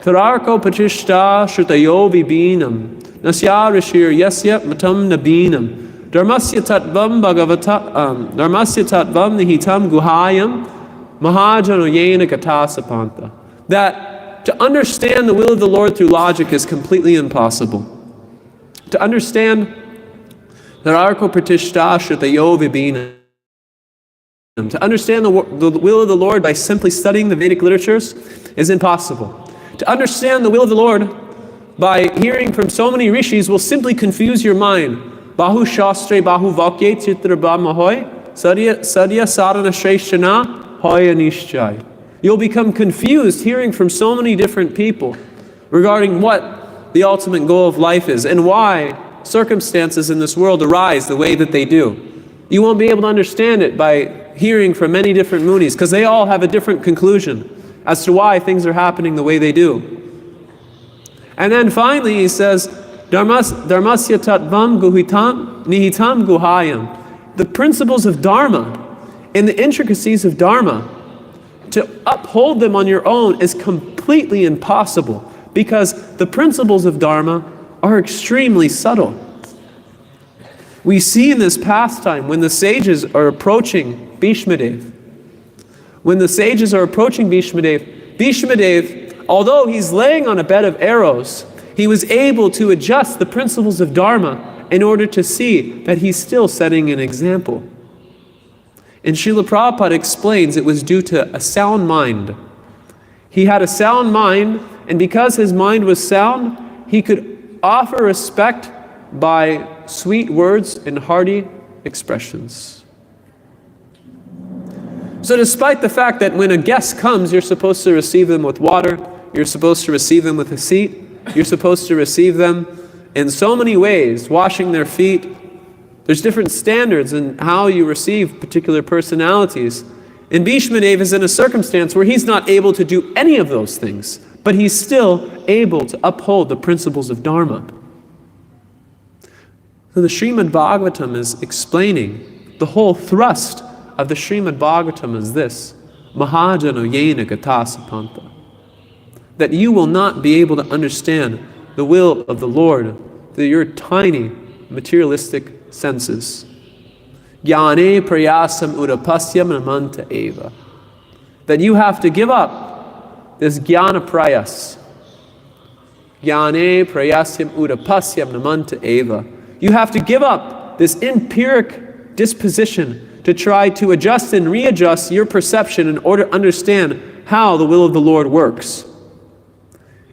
Tararko patishta shrutayo vibinam, nasya rishir yasya matam nabinam, dharmasya tattvam dharmasya tattvam nihitam guhayam, mahajanoyena katasapanta. That to understand the will of the Lord through logic is completely impossible. To understand Tararko patishta shrutayo vibinam, to understand the will of the Lord by simply studying the Vedic literatures is impossible. To understand the will of the Lord by hearing from so many rishis will simply confuse your mind. Bahu shastre bahu vakye chitra brahmahoy sadhya sadhana shreshthana hoya nishchay. You'll become confused hearing from so many different people regarding what the ultimate goal of life is and why circumstances in this world arise the way that they do. You won't be able to understand it by hearing from many different munis, because they all have a different conclusion as to why things are happening the way they do. And then finally he says, Dharmasya tattvam nihitam guhayam. The principles of Dharma and the intricacies of Dharma, to uphold them on your own is completely impossible, because the principles of Dharma are extremely subtle. We see in this pastime when the sages are approaching Bhishmadev. When the sages are approaching Bhishmadev, although he's laying on a bed of arrows, he was able to adjust the principles of Dharma in order to see that he's still setting an example. And Srila Prabhupada explains it was due to a sound mind. He had a sound mind, and because his mind was sound, he could offer respect by sweet words and hearty expressions. So despite the fact that when a guest comes, you're supposed to receive them with water, you're supposed to receive them with a seat, you're supposed to receive them in so many ways, washing their feet. There's different standards in how you receive particular personalities. And Bhishmadev is in a circumstance where he's not able to do any of those things, but he's still able to uphold the principles of Dharma. So the Srimad Bhagavatam is explaining the whole thrust of the Srimad Bhagavatam is this: Mahajano yena gatasapanta. That you will not be able to understand the will of the Lord through your tiny materialistic senses. Jnane prayasam udapasyam namanta eva. That you have to give up this jnana prayas. Jnane prayasam udapasyam namanta eva. You have to give up this empiric disposition to try to adjust and readjust your perception in order to understand how the will of the Lord works.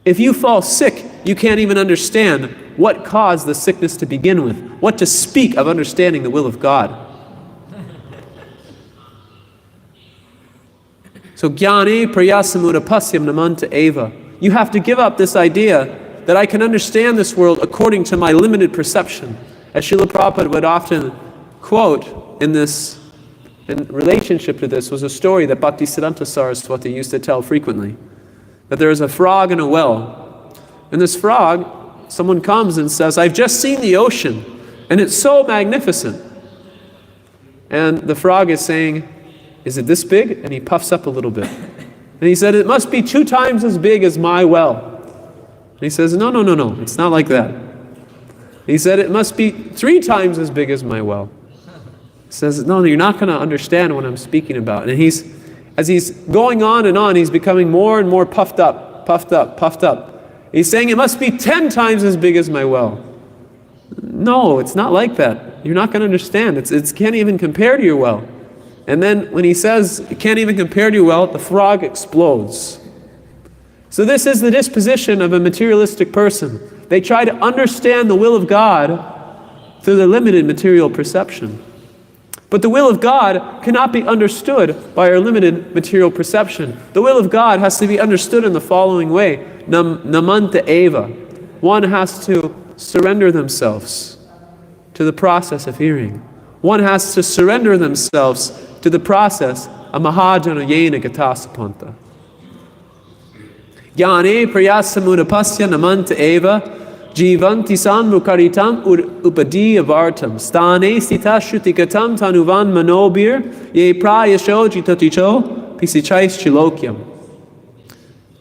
If you fall sick, you can't even understand what caused the sickness to begin with, what to speak of understanding the will of God. So, jnane prayasamudapasya namanta eva. You have to give up this idea that I can understand this world according to my limited perception. As Srila Prabhupada would often quote in relationship to this was a story that Bhaktisiddhanta Saraswati used to tell frequently. That there is a frog in a well. And this frog, someone comes and says, I've just seen the ocean, and it's so magnificent. And the frog is saying, is it this big? And he puffs up a little bit. And he said, it must be 2 times as big as my well. And he says, no, it's not like that. He said, it must be 3 times as big as my well. He says, no, you're not going to understand what I'm speaking about. And as he's going on and on, he's becoming more and more puffed up. He's saying, it must be 10 times as big as my well. No, it's not like that. You're not going to understand. It can't even compare to your well. And then when he says it can't even compare to your well, the frog explodes. So this is the disposition of a materialistic person. They try to understand the will of God through their limited material perception. But the will of God cannot be understood by our limited material perception. The will of God has to be understood in the following way. Namanta eva. One has to surrender themselves to the process of hearing. One has to surrender themselves to the process of mahajana yena gatasapanta. Jnane prayasamudapasya namanta eva jivanti sanmukaritam upadiyavartam stane sita shrutikatam tanuvan manobir ye prayasho jitaticho pisichais chilokyam.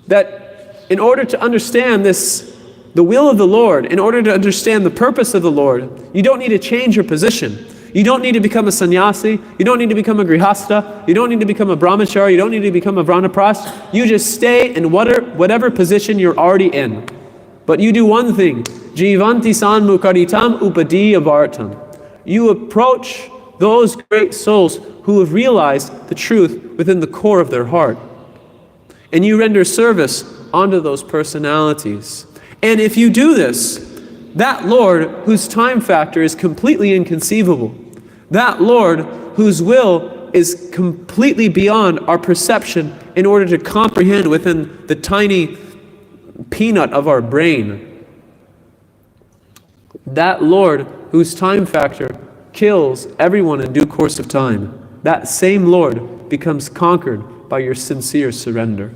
That in order to understand the will of the Lord, in order to understand the purpose of the Lord, you don't need to change your position. You don't need to become a sannyasi. You don't need to become a grihasta. You don't need to become a brahmachari. You don't need to become a vanaprastha. You just stay in whatever position you're already in. But you do one thing. Jivanti san mukaritam upadiyavartam. You approach those great souls who have realized the truth within the core of their heart. And you render service unto those personalities. And if you do this, that Lord whose time factor is completely inconceivable, that Lord whose will is completely beyond our perception in order to comprehend within the tiny peanut of our brain, that Lord whose time factor kills everyone in due course of time, that same Lord becomes conquered by your sincere surrender.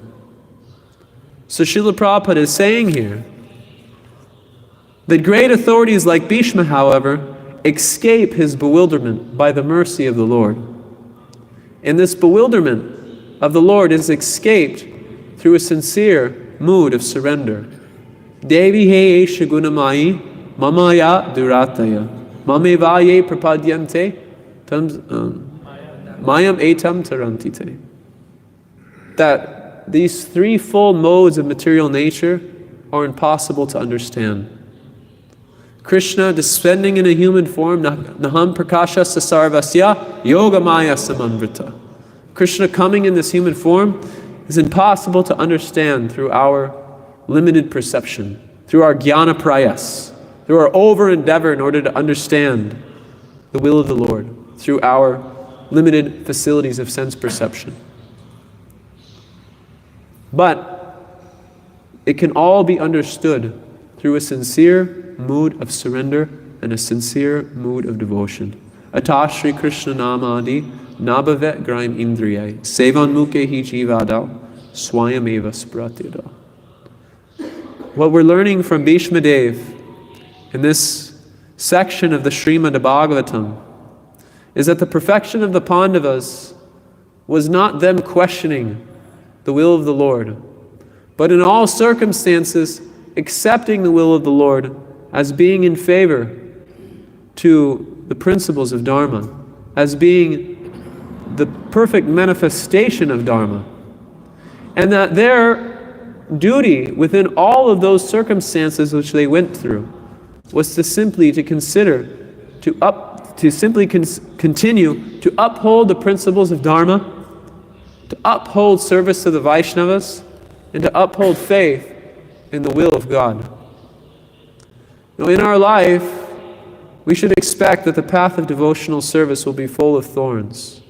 So Srila Prabhupada is saying here that great authorities like Bhishma, however, escape his bewilderment by the mercy of the Lord. And this bewilderment of the Lord is escaped through a sincere mood of surrender. Devi he shagunamai mamaya durataya mamevaye prapadyante mayam etam tarantite. That these threefold modes of material nature are impossible to understand. Krishna descending in a human form, Naham Prakasha Sasarvasya Yogamaya Samanvrita. Krishna coming in this human form is impossible to understand through our limited perception, through our jnana prayas, through our over endeavor in order to understand the will of the Lord, through our limited facilities of sense perception. But it can all be understood through a sincere mood of surrender and a sincere mood of devotion. Ata Shri Krishna Namadi Nabavet Graim Indriyai Sevan Muke Hi Jivadal Swayameva Spratida. What we're learning from Bhishma Dev in this section of the Srimad Bhagavatam is that the perfection of the Pandavas was not them questioning the will of the Lord, but in all circumstances accepting the will of the Lord as being in favor to the principles of Dharma, as being the perfect manifestation of Dharma, and that their duty within all of those circumstances which they went through was to simply continue to uphold the principles of Dharma, to uphold service to the Vaishnavas, and to uphold faith in the will of God. Now, in our life, we should expect that the path of devotional service will be full of thorns.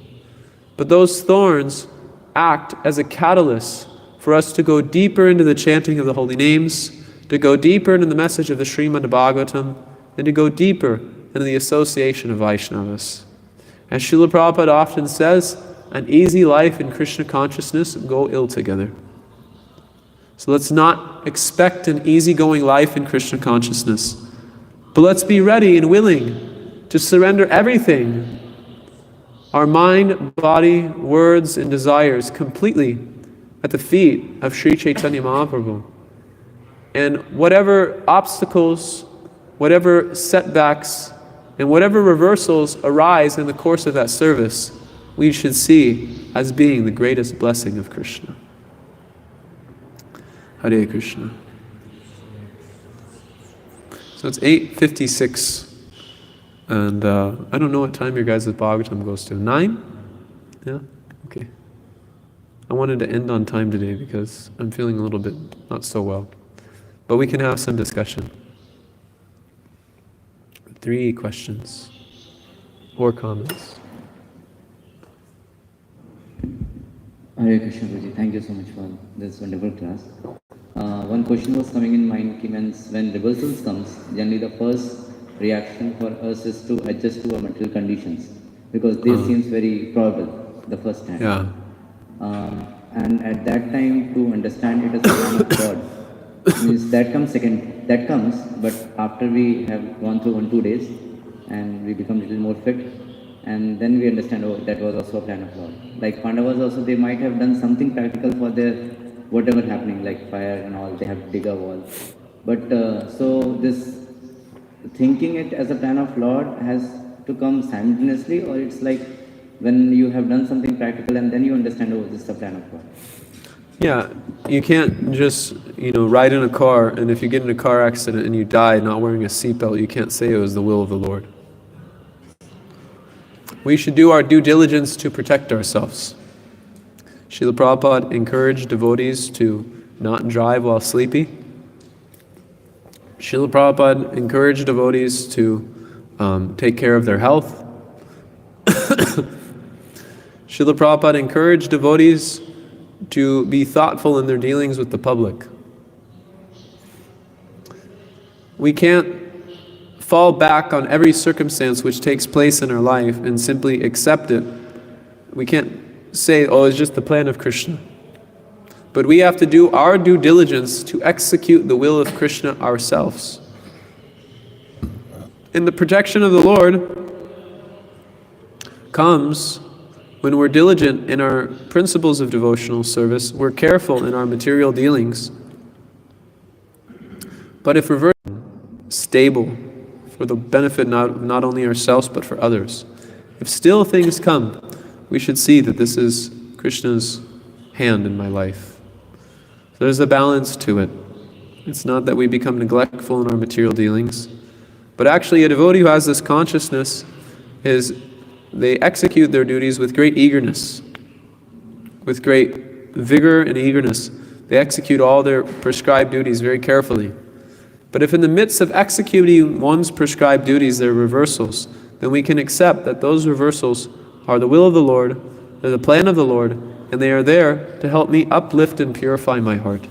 But those thorns act as a catalyst for us to go deeper into the chanting of the holy names, to go deeper into the message of the Srimad Bhagavatam, and to go deeper into the association of Vaishnavas. As Srila Prabhupada often says, an easy life in Krishna consciousness go ill together. So let's not expect an easygoing life in Krishna consciousness, but let's be ready and willing to surrender everything, our mind, body, words, and desires completely at the feet of Sri Chaitanya Mahaprabhu. And whatever obstacles, whatever setbacks, and whatever reversals arise in the course of that service, we should see as being the greatest blessing of Krishna. Hare Krishna. So it's 8:56, and I don't know what time your guys' Bhagavatam goes to. 9? Yeah? Okay. I wanted to end on time today because I'm feeling a little bit not so well. But we can have some discussion. 3 questions or comments. Hare Krishna Guruji, thank you so much for this wonderful class. One question was coming in mind, when reversals comes, generally the first reaction for us is to adjust to our material conditions, because this seems very probable the first time. Yeah. And at that time, to understand it as a plan of God, means that comes, but after we have gone through 1-2 days and we become a little more fit, and then we understand, oh, that was also a plan of Lord. Like Pandavas also, they might have done something practical for their whatever happening, like fire and all, they have to dig a wall. But so this thinking it as a plan of Lord has to come simultaneously, or it's like when you have done something practical and then you understand, oh, this is a plan of God. Yeah, you can't just, ride in a car, and if you get in a car accident and you die not wearing a seatbelt, you can't say it was the will of the Lord. We should do our due diligence to protect ourselves. Srila Prabhupada encouraged devotees to not drive while sleepy. Srila Prabhupada encouraged devotees to take care of their health. Srila Prabhupada encouraged devotees to be thoughtful in their dealings with the public. We can't fall back on every circumstance which takes place in our life and simply accept it. We can't say, oh, it's just the plan of Krishna. But we have to do our due diligence to execute the will of Krishna ourselves. And the protection of the Lord comes when we're diligent in our principles of devotional service, we're careful in our material dealings. But if we're stable for the benefit not only ourselves but for others, if still things come, we should see that this is Krishna's hand in my life. So there's a balance to it. It's not that we become neglectful in our material dealings, but actually a devotee who has this consciousness they execute their duties with great eagerness, with great vigor and eagerness. They execute all their prescribed duties very carefully. But if in the midst of executing one's prescribed duties there are reversals, then we can accept that those reversals are the will of the Lord, they're the plan of the Lord, and they are there to help me uplift and purify my heart.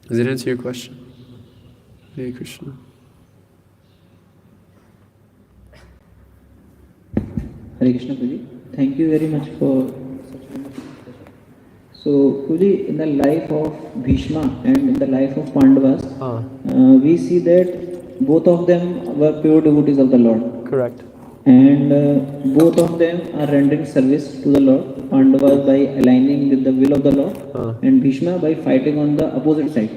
Does that answer your question? Hare Krishna. Hare Krishna Guruji, thank you very much for such wonderful discussion. So Guruji, in the life of Bhishma and in the life of Pandavas, we see that both of them were pure devotees of the Lord. Correct. And both of them are rendering service to the Lord. Pandavas by aligning with the will of the Lord, and Bhishma by fighting on the opposite side.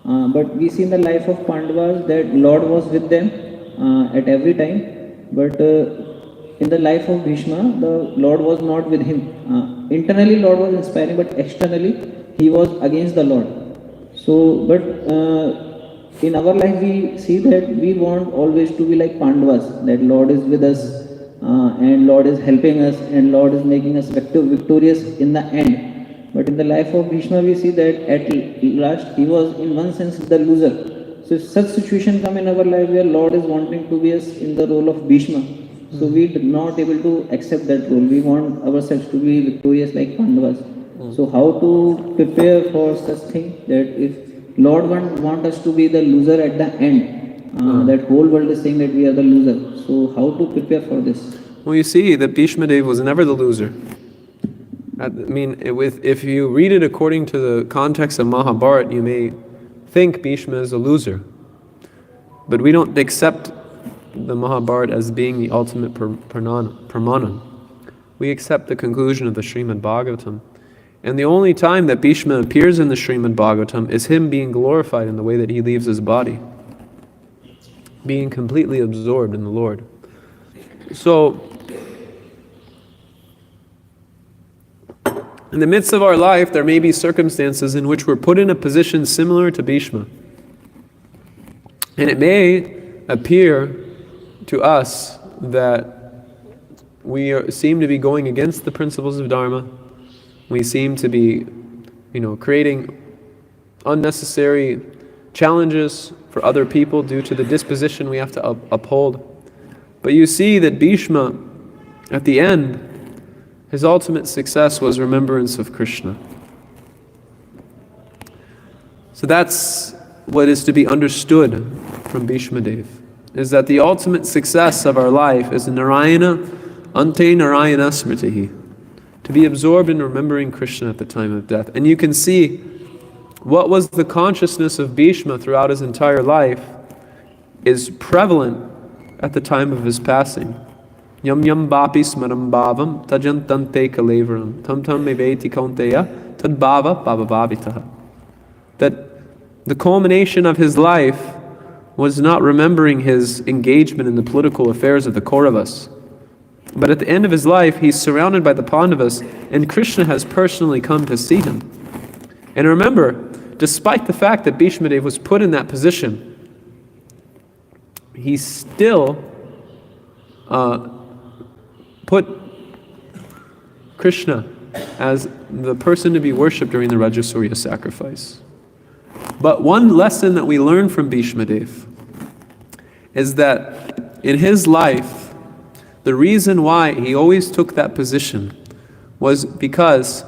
But we see in the life of Pandavas that Lord was with them at every time, but in the life of Bhishma, the Lord was not with him. Internally Lord was inspiring, but externally he was against the Lord. So, but in our life we see that we want always to be like Pandavas, that Lord is with us and Lord is helping us and Lord is making us victorious in the end. But in the life of Bhishma we see that at last he was in one sense the loser. So if such situation come in our life where Lord is wanting to be us in the role of Bhishma, so we are not able to accept that role. We want ourselves to be victorious like Pandavas. So how to prepare for such thing that if Lord want us to be the loser at the end, that whole world is saying that we are the loser. So how to prepare for this? Well, you see that Bhishma Dev was never the loser. I mean, if you read it according to the context of Mahabharata, you may think Bhishma is a loser. But we don't accept the Mahabharata as being the ultimate pramanam. We accept the conclusion of the Srimad Bhagavatam. And the only time that Bhishma appears in the Srimad Bhagavatam is him being glorified in the way that he leaves his body, being completely absorbed in the Lord. So, in the midst of our life, there may be circumstances in which we're put in a position similar to Bhishma. And it may appear to us that we seem to be going against the principles of Dharma. We seem to be, creating unnecessary challenges for other people due to the disposition we have to uphold. But you see that Bhishma, at the end, his ultimate success was remembrance of Krishna. So that's what is to be understood from Bhishma Dev, is that the ultimate success of our life is Narayana, ante Narayana smritihi, to be absorbed in remembering Krishna at the time of death. And you can see what was the consciousness of Bhishma throughout his entire life is prevalent at the time of his passing. Yam yam bapi smaram bhavam tajantante kalevaram tam tam meveti kaunteya tad bhava bhava bhavitaha. That the culmination of his life was not remembering his engagement in the political affairs of the Kauravas, but at the end of his life he's surrounded by the Pandavas, and Krishna has personally come to see him. And remember, despite the fact that Bhishma Dev was put in that position, he still put Krishna as the person to be worshipped during the Rajasurya sacrifice. But one lesson that we learn from Bhishma Dev is that in his life, the reason why he always took that position was because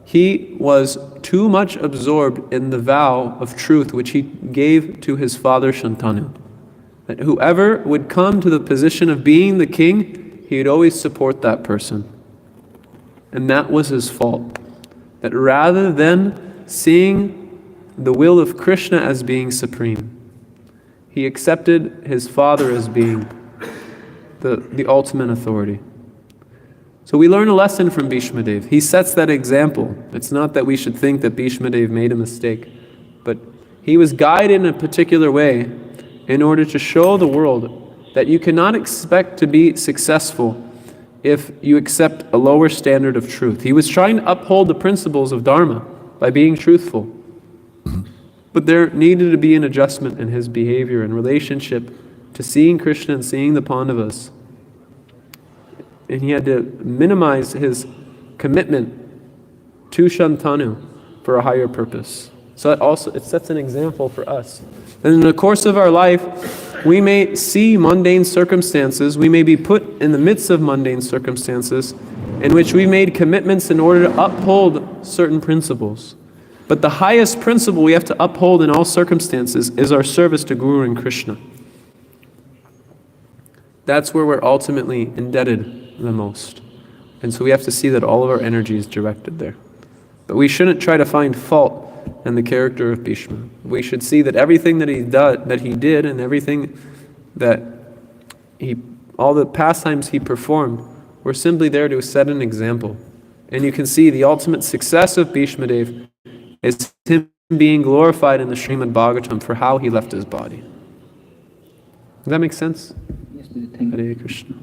he was too much absorbed in the vow of truth which he gave to his father Shantanu. That whoever would come to the position of being the king, he would always support that person. And that was his fault. That rather than seeing the will of Krishna as being supreme, he accepted his father as being the ultimate authority. So we learn a lesson from Bhishma Dev. He sets that example. It's not that we should think that Bhishma Dev made a mistake, but he was guided in a particular way in order to show the world that you cannot expect to be successful if you accept a lower standard of truth. He was trying to uphold the principles of Dharma by being truthful. But there needed to be an adjustment in his behavior in relationship to seeing Krishna and seeing the Pandavas. And he had to minimize his commitment to Shantanu for a higher purpose. So it sets an example for us. And in the course of our life, we may see mundane circumstances, we may be put in the midst of mundane circumstances in which we made commitments in order to uphold certain principles. But the highest principle we have to uphold in all circumstances is our service to Guru and Krishna. That's where we're ultimately indebted the most. And so we have to see that all of our energy is directed there. But we shouldn't try to find fault in the character of Bhishma. We should see that everything that he did and everything that all the pastimes he performed were simply there to set an example. And you can see the ultimate success of Bhishma Dev is him being glorified in the Srimad Bhagavatam for how he left his body. Does that make sense? Yes, thank you. Hare Krishna.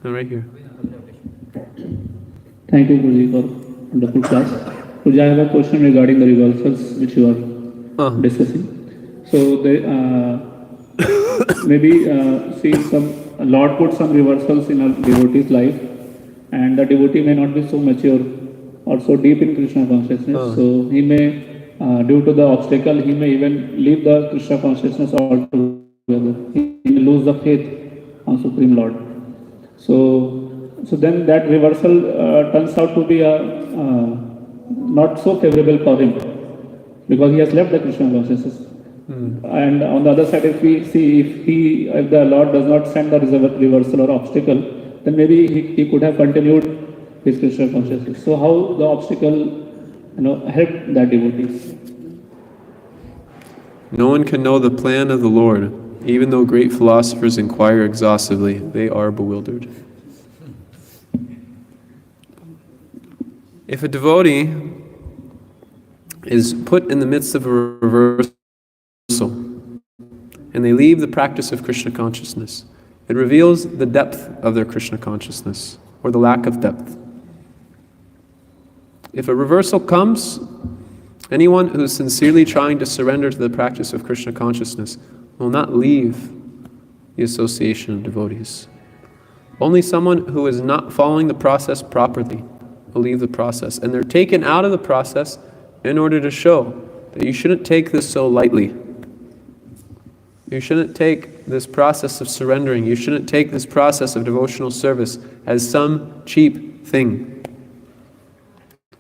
And right here. Thank you, Guruji, for wonderful class. Guruji, I have a question regarding the reversals which you are discussing. So, maybe Lord put some reversals in a devotee's life, and the devotee may not be so mature or so deep in Krishna consciousness. So, he may, due to the obstacle, he may even leave the Krishna consciousness altogether. He may lose the faith on Supreme Lord. So then that reversal turns out to be not so favorable for him, because he has left the Krishna consciousness. And on the other side, if we see if the Lord does not send the reversal or obstacle, then maybe he could have continued his Krishna consciousness. So how the obstacle helped that devotee? No one can know the plan of the Lord. Even though great philosophers inquire exhaustively, they are bewildered. If a devotee is put in the midst of a reversal and they leave the practice of Krishna consciousness, it reveals the depth of their Krishna consciousness, or the lack of depth. If a reversal comes, anyone who is sincerely trying to surrender to the practice of Krishna consciousness will not leave the association of devotees. Only someone who is not following the process properly will leave the process. And they're taken out of the process in order to show that you shouldn't take this so lightly. You shouldn't take this process of surrendering. You shouldn't take this process of devotional service as some cheap thing.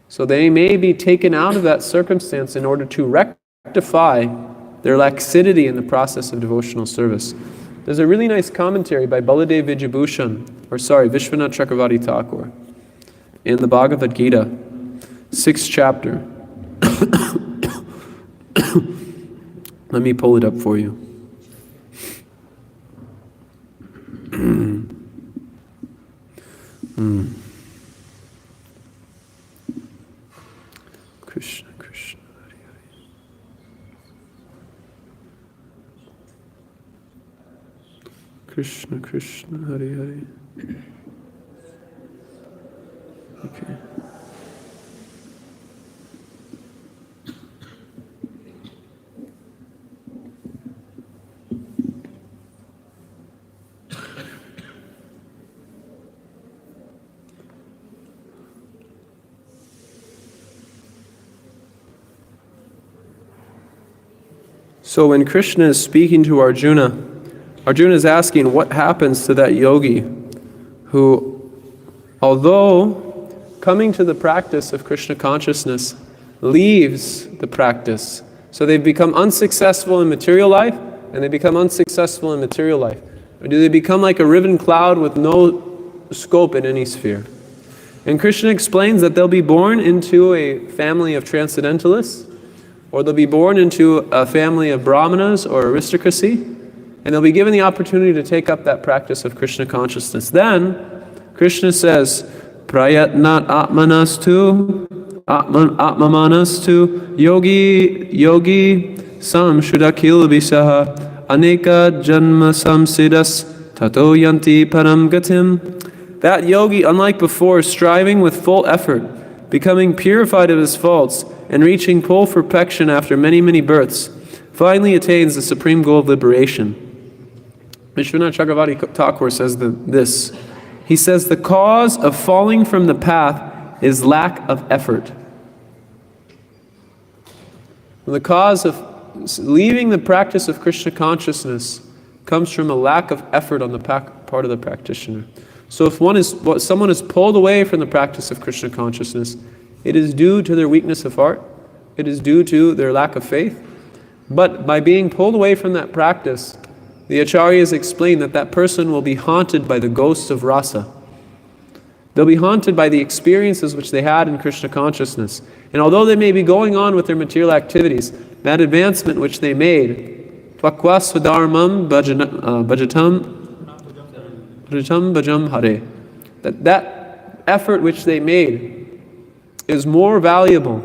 So they may be taken out of that circumstance in order to rectify their laxity in the process of devotional service. There's a really nice commentary by Baladev Vishwanath Chakravarti Thakur in the Bhagavad Gita, 6th chapter. Let me pull it up for you. Krishna, Krishna, Hare Hare. Krishna, Krishna, Hare Hare. Okay. So when Krishna is speaking to Arjuna, Arjuna is asking what happens to that yogi who, although coming to the practice of Krishna consciousness, leaves the practice. So they've become unsuccessful in material life, and they become unsuccessful in material life. Or do they become like a riven cloud with no scope in any sphere? And Krishna explains that they'll be born into a family of transcendentalists, or they'll be born into a family of brahmanas or aristocracy, and they'll be given the opportunity to take up that practice of Krishna consciousness. Then, Krishna says, Prayatnat atmanastu, atmamanastu, yogi samshudakil visaha, aneka janma samsidas, tato yanti param gatim. That yogi, unlike before, striving with full effort, becoming purified of his faults, and reaching full perfection after many, many births, finally attains the supreme goal of liberation. Vishwanath Chakravarti Thakur says this. He says, the cause of falling from the path is lack of effort. The cause of leaving the practice of Krishna consciousness comes from a lack of effort on the part of the practitioner. So if someone is pulled away from the practice of Krishna consciousness, it is due to their weakness of heart, it is due to their lack of faith. But by being pulled away from that practice, the acharyas explain that that person will be haunted by the ghosts of rasa. They'll be haunted by the experiences which they had in Krishna consciousness. And although they may be going on with their material activities, that advancement which they made, tvakvasvadharmam bhajatam bhajam hare, that effort which they made is more valuable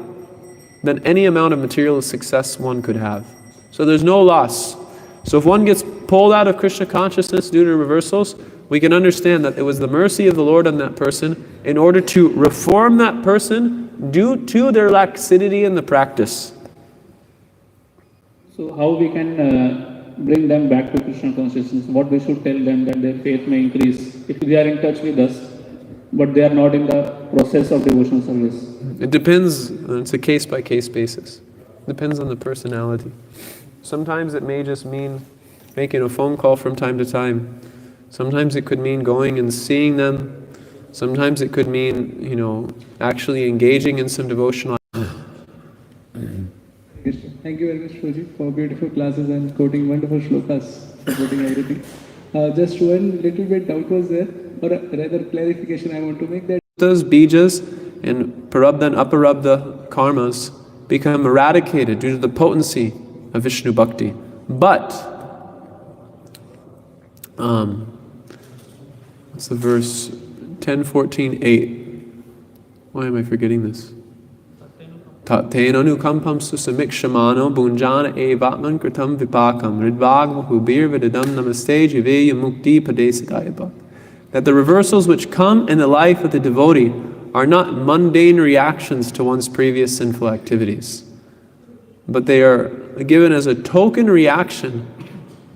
than any amount of material success one could have. So there's no loss. So if one gets pulled out of Krishna consciousness due to reversals, we can understand that it was the mercy of the Lord on that person in order to reform that person due to their laxity in the practice. So how we can bring them back to Krishna consciousness? What we should tell them that their faith may increase if they are in touch with us, but they are not in the process of devotional service? It depends, it's a case-by-case basis. It depends on the personality. Sometimes it may just mean making a phone call from time to time. Sometimes it could mean going and seeing them. Sometimes it could mean, actually engaging in some devotional. Thank you very much, Prabhuji, for beautiful classes and quoting wonderful shlokas, supporting everything. Just one little bit doubt was there, or rather clarification I want to make that. Those bijas and parabdha and aparabdha karmas become eradicated due to the potency of Vishnu Bhakti. But, what's the verse? 10:14:8. Why am I forgetting this? Tateno nukampam susamikshmano bunjana evatman kritam vipakam ridvagma hubir vididam namaste jiveya mukti padesikayapa. That the reversals which come in the life of the devotee are not mundane reactions to one's previous sinful activities, but they are given as a token reaction,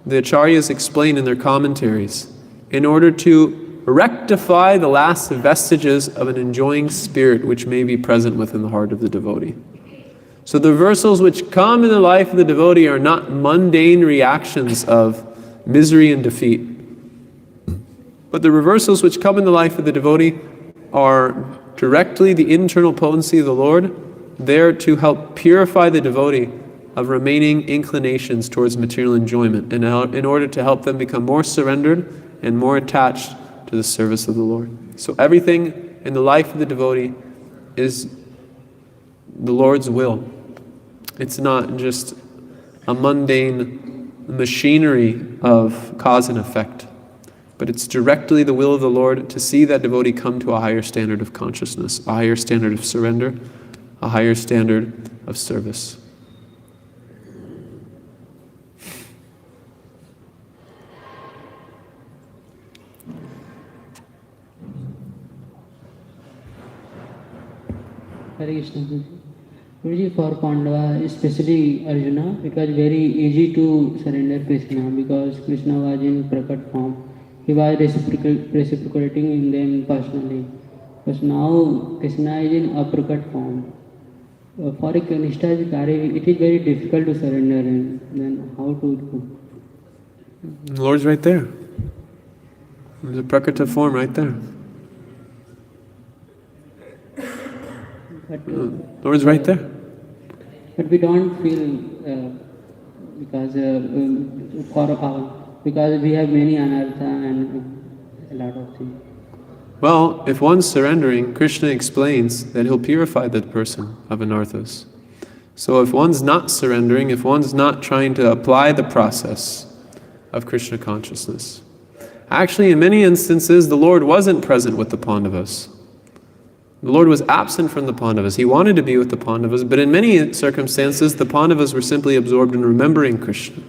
the acharyas explain in their commentaries, in order to rectify the last vestiges of an enjoying spirit which may be present within the heart of the devotee. So the reversals which come in the life of the devotee are not mundane reactions of misery and defeat, but the reversals which come in the life of the devotee are directly the internal potency of the Lord, there to help purify the devotee of remaining inclinations towards material enjoyment, and in order to help them become more surrendered and more attached to the service of the Lord. So everything in the life of the devotee is the Lord's will. It's not just a mundane machinery of cause and effect, but it's directly the will of the Lord to see that devotee come to a higher standard of consciousness, a higher standard of surrender, a higher standard of service. Hare Krishna. Guruji, for Pandava, especially Arjuna, because very easy to surrender Krishna, because Krishna was in Prakat form. He was reciprocating in them personally. But now Krishna is in Aprakat form. For a Kanishta, it is very difficult to surrender, and then how to do? The Lord's right there. There's a Prakata form right there. But, The Lord's right there. But we don't feel because we have many anartha and a lot of things. Well, if one's surrendering, Krishna explains that he'll purify that person of anarthas. So if one's not surrendering, if one's not trying to apply the process of Krishna consciousness, actually in many instances the Lord wasn't present with the Pandavas. The Lord was absent from the Pandavas. He wanted to be with the Pandavas, but in many circumstances the Pandavas were simply absorbed in remembering Krishna.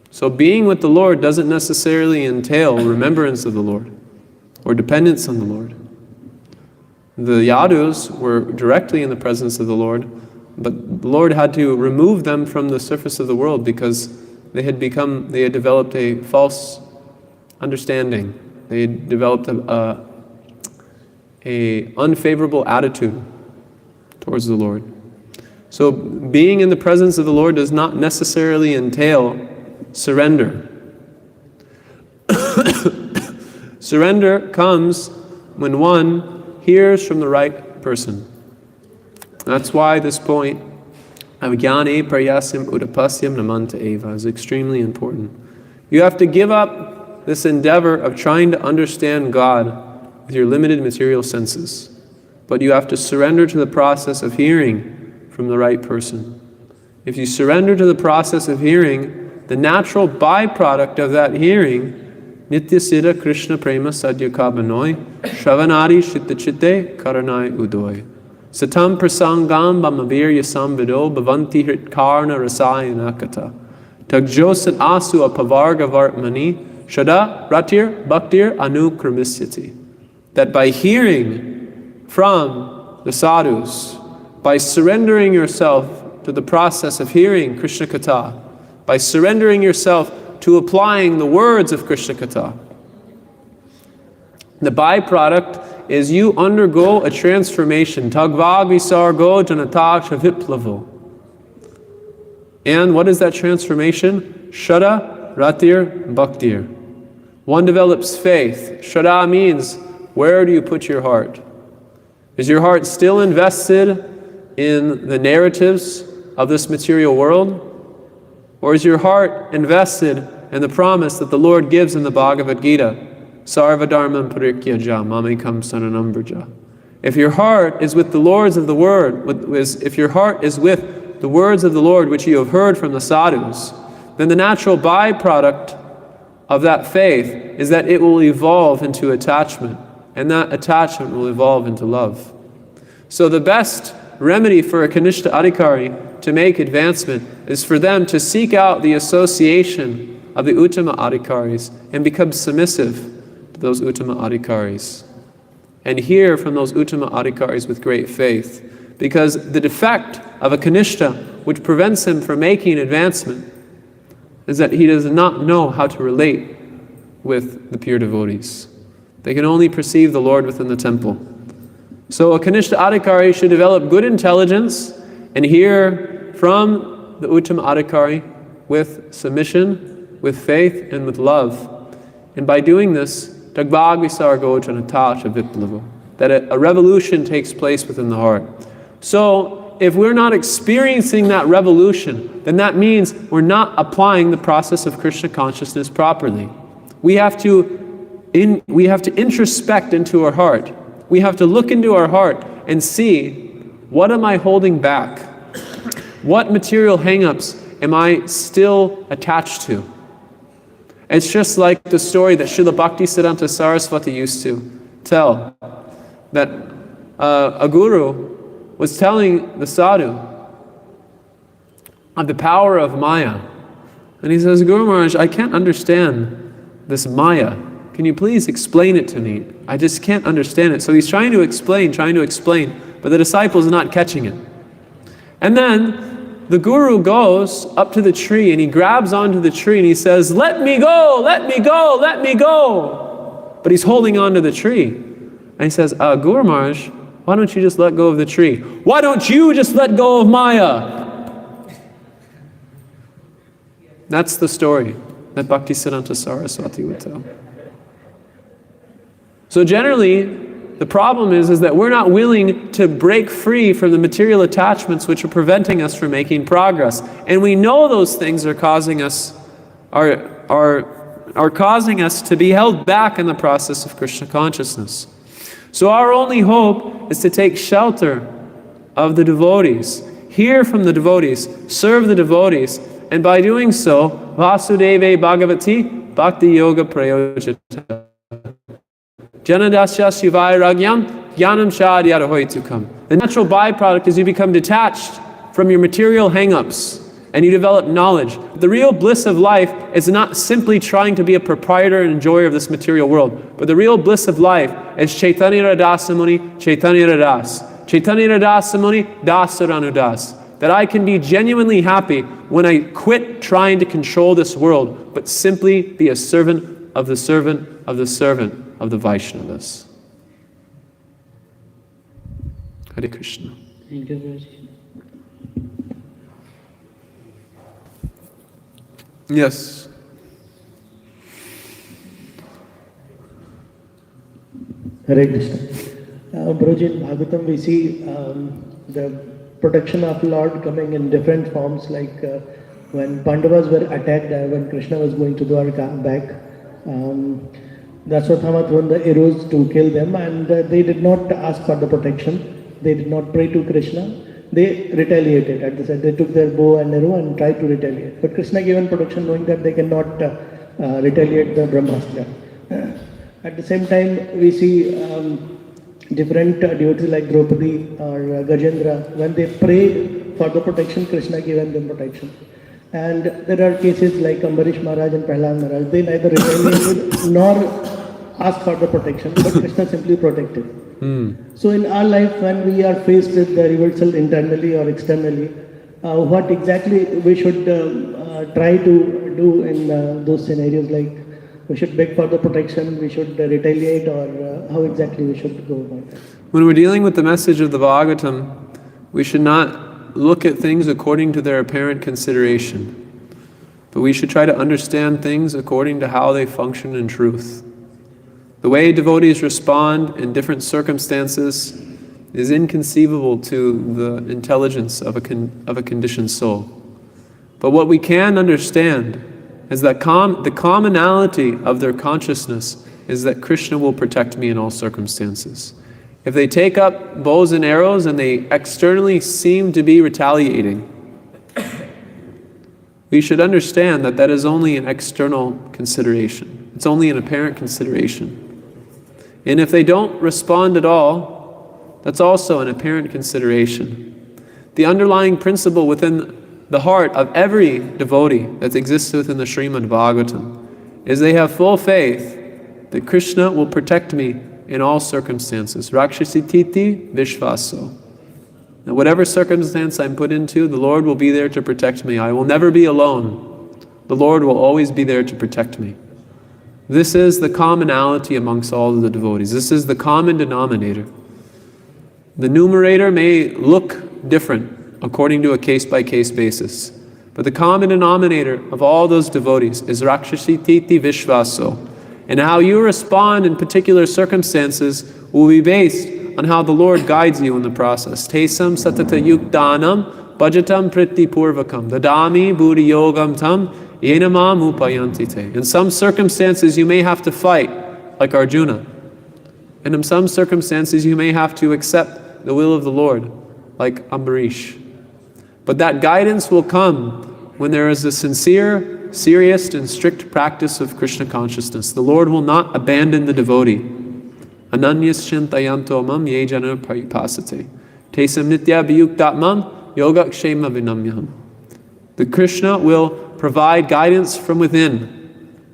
So being with the Lord doesn't necessarily entail remembrance of the Lord or dependence on the Lord. The Yadus were directly in the presence of the Lord, but the Lord had to remove them from the surface of the world because they had developed a false understanding. They had developed a unfavorable attitude towards the Lord. So being in the presence of the Lord does not necessarily entail surrender. Surrender comes when one hears from the right person. That's why this point, Avyane Prayasim Udapasyam Namanta Eva, is extremely important. You have to give up this endeavor of trying to understand God with your limited material senses, but you have to surrender to the process of hearing from the right person. If you surrender to the process of hearing, the natural byproduct of that hearing, Nitya Siddha Krishna Prema Sadhya Kabanoi, Shravanari Chittachitte Karanai Udoy. Satam Prasangam Bamavir Yasam Vido Bhavanti Hritkarna Rasayana Kata. Tagjosat Asu Apavarga Vartmani, Shada Ratir Bhaktir Anu Kramisyati. That by hearing from the sadhus, by surrendering yourself to the process of hearing Krishna Katha, by surrendering yourself to applying the words of Krishna Katha, the byproduct is you undergo a transformation. Tagvag visargo janataksha viplavo. And what is that transformation? Shraddha, Ratir, Bhaktir. One develops faith. Shraddha means, where do you put your heart? Is your heart still invested in the narratives of this material world? Or is your heart invested in the promise that the Lord gives in the Bhagavad Gita? Sarvadharmam parikyaja mamekam saranam vraja. If your heart is with the Lords of the Word, if your heart is with the words of the Lord which you have heard from the sadhus, then the natural byproduct of that faith is that it will evolve into attachment. And that attachment will evolve into love. So the best remedy for a Kanishta Adhikari to make advancement is for them to seek out the association of the Uttama Adhikaris and become submissive to those Uttama Adhikaris. And hear from those Uttama Adhikaris with great faith. Because the defect of a Kanishta, which prevents him from making advancement, is that he does not know how to relate with the pure devotees. They can only perceive the Lord within the temple. So a Kanishta Adhikari should develop good intelligence and hear from the Uttama Adhikari with submission, with faith, and with love. And by doing this, that a revolution takes place within the heart. So if we're not experiencing that revolution, then that means we're not applying the process of Krishna consciousness properly. We have to introspect into our heart. We have to look into our heart and see, what am I holding back? What material hang-ups am I still attached to? It's just like the story that Srila Bhaktisiddhanta Saraswati used to tell, that a guru was telling the sadhu of the power of Maya. And he says, Guru Maharaj, I can't understand this Maya. Can you please explain it to me? I just can't understand it. So he's trying to explain, but the disciples are not catching it. And then the guru goes up to the tree and he grabs onto the tree and he says, let me go, let me go, let me go. But he's holding onto the tree. And he says, Guru Maharaj, why don't you just let go of the tree? Why don't you just let go of Maya? That's the story that Bhaktisiddhanta Saraswati would tell. So generally, the problem is that we're not willing to break free from the material attachments which are preventing us from making progress. And we know those things are causing us to be held back in the process of Krishna consciousness. So our only hope is to take shelter of the devotees, hear from the devotees, serve the devotees, and by doing so, Vasudeve Bhagavati Bhakti Yoga Prayojita. Janadasya Shivairagyam Jnanam Shadhyarahoitukam. The natural byproduct is you become detached from your material hang-ups and you develop knowledge. The real bliss of life is not simply trying to be a proprietor and enjoyer of this material world, but the real bliss of life is Chaitanya Radasamuni, Chaitanya Radas. Chaitanya Radasamuni, Dasaranudas. That I can be genuinely happy when I quit trying to control this world, but simply be a servant of the servant of the servant of the Vaishnavas. Hare Krishna. Thank you, Prabhu. Yes. Hare Krishna. Prabhuji, in Bhagavatam we see the protection of Lord coming in different forms, like when Pandavas were attacked, when Krishna was going to Dwarka back, Daswatthama thrown the arrows to kill them, and they did not ask for the protection. They did not pray to Krishna. They retaliated. At the same, they took their bow and arrow and tried to retaliate. But Krishna gave them protection, knowing that they cannot retaliate the Brahmastra. At the same time, we see different devotees like Draupadi or Gajendra, when they prayed for the protection, Krishna gave them protection. And there are cases like Ambarish Maharaj and Prahlad Maharaj, they neither retaliated nor asked for the protection, but Krishna simply protected. So in our life, when we are faced with the reversal internally or externally, what exactly we should try to do in those scenarios, like we should beg for the protection, we should retaliate, or how exactly we should go about that? When we're dealing with the message of the Bhagavatam, we should not look at things according to their apparent consideration, but we should try to understand things according to how they function in truth. The way devotees respond in different circumstances is inconceivable to the intelligence of a conditioned soul. But what we can understand is that the commonality of their consciousness is that Krishna will protect me in all circumstances. If they take up bows and arrows and they externally seem to be retaliating, we should understand that that is only an external consideration. It's only an apparent consideration. And if they don't respond at all, That's also an apparent consideration. The underlying principle within the heart of every devotee that exists within the Srimad Bhagavatam is they have full faith that Krishna will protect me in all circumstances. Rakshasititi Vishvaso. And whatever circumstance I'm put into, the Lord will be there to protect me. I will never be alone. The Lord will always be there to protect me. This is the commonality amongst all of the devotees. This is the common denominator. The numerator may look different according to a case-by-case basis, but the common denominator of all those devotees is Rakshasititi Vishvaso. And how you respond in particular circumstances will be based on how the Lord guides you in the process. Tesam satata yuktanam bhajatam priti purvakam dadami buddhi yogam tam yenamam upayantite. In some circumstances you may have to fight, like Arjuna. And in some circumstances you may have to accept the will of the Lord, like Ambarish. But that guidance will come when there is a sincere, serious, and strict practice of Krishna consciousness. The Lord will not abandon the devotee. Ananyas shintayanto mam ye jana paripasate. Tesam nitya biyuktatmam yoga kshema vinamyam. The Krishna will provide guidance from within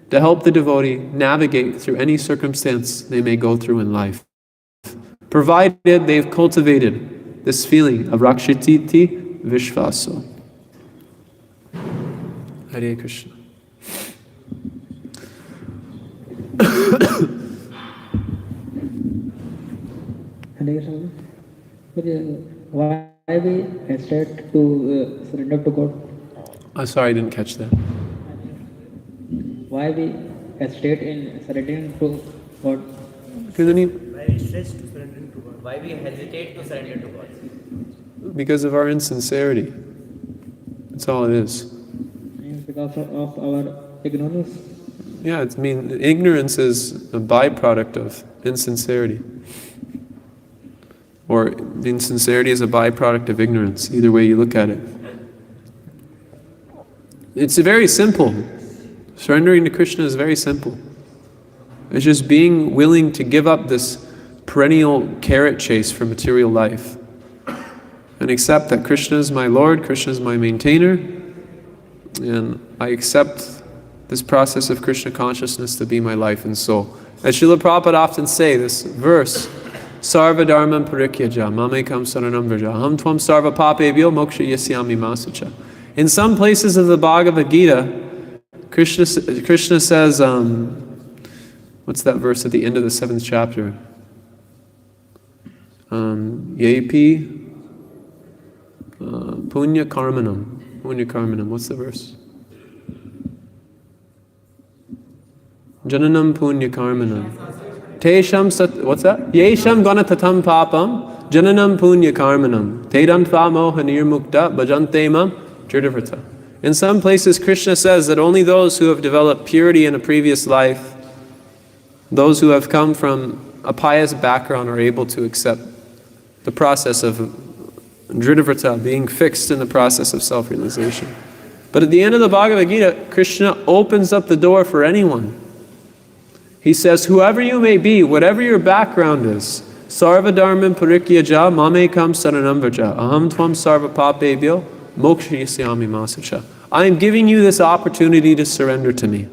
to help the devotee navigate through any circumstance they may go through in life, provided they've cultivated this feeling of Rakshititi Vishvaso. Hare Krishna. Hare Krishna. Why we hesitate to surrender to God? I'm sorry, I didn't catch that. Why we hesitate in surrendering to God? Why we hesitate to surrender to God? Because of our insincerity. That's all it is. Because of our ignorance. Yeah, ignorance is a byproduct of insincerity. Or insincerity is a byproduct of ignorance, either way you look at it. It's very simple. Surrendering to Krishna is very simple. It's just being willing to give up this perennial carrot chase for material life and accept that Krishna is my Lord, Krishna is my maintainer, and I accept this process of Krishna consciousness to be my life and soul. As Srila Prabhupada often say, this verse, Sarva dharmam parikyaja, mamekam saranam vraja, aham tvam sarva papebhyo moksha yasyami masucha. In some places of the Bhagavad Gita, Krishna says, what's that verse at the end of the 7th chapter? Yepi punya karmanam. Punya karmanam. What's the verse? Jananam punya karmanam. Tesham what's that? Yesham ganatatam papam jananam punya karmanam. Tedam tvamo hanirmukta bhajante mam Devavrata. In some places, Krishna says that only those who have developed purity in a previous life, those who have come from a pious background, are able to accept the process of Devavrata, being fixed in the process of self-realization. But at the end of the Bhagavad Gita, Krishna opens up the door for anyone. He says, whoever you may be, whatever your background is, Sarva dharmam parikyaja mamekam saranam vraja, aham tvam sarva papebhyo moksha yasyami masucha. I am giving you this opportunity to surrender to me.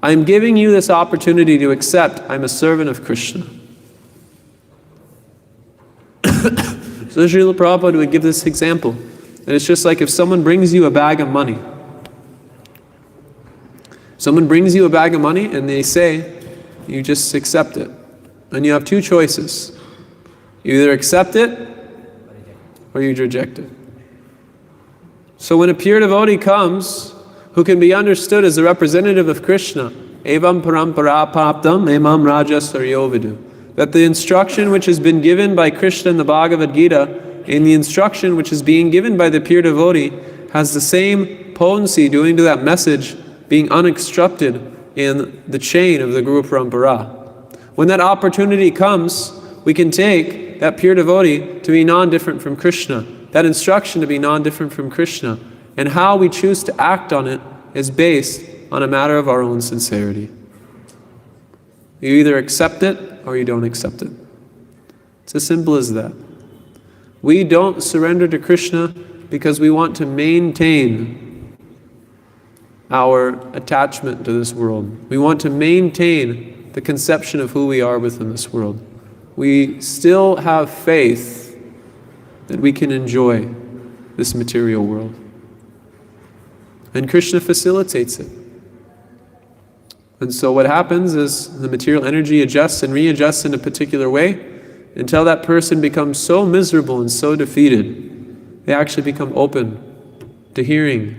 I am giving you this opportunity to accept I'm a servant of Krishna. So Srila Prabhupada would give this example. And it's just like if someone brings you a bag of money. Someone brings you a bag of money and they say, you just accept it. And you have two choices. You either accept it or you reject it. So when a pure devotee comes, who can be understood as the representative of Krishna, evam parampara paptam emam raja saryovidu, that the instruction which has been given by Krishna in the Bhagavad Gita, and the instruction which is being given by the pure devotee, has the same potency due to that message being unobstructed in the chain of the Guru Parampara. When that opportunity comes, we can take that pure devotee to be non-different from Krishna, that instruction to be non-different from Krishna, and how we choose to act on it is based on a matter of our own sincerity. You either accept it or you don't accept it. It's as simple as that. We don't surrender to Krishna because we want to maintain our attachment to this world. We want to maintain the conception of who we are within this world. We still have faith that we can enjoy this material world. And Krishna facilitates it. And so what happens is the material energy adjusts and readjusts in a particular way until that person becomes so miserable and so defeated, they actually become open to hearing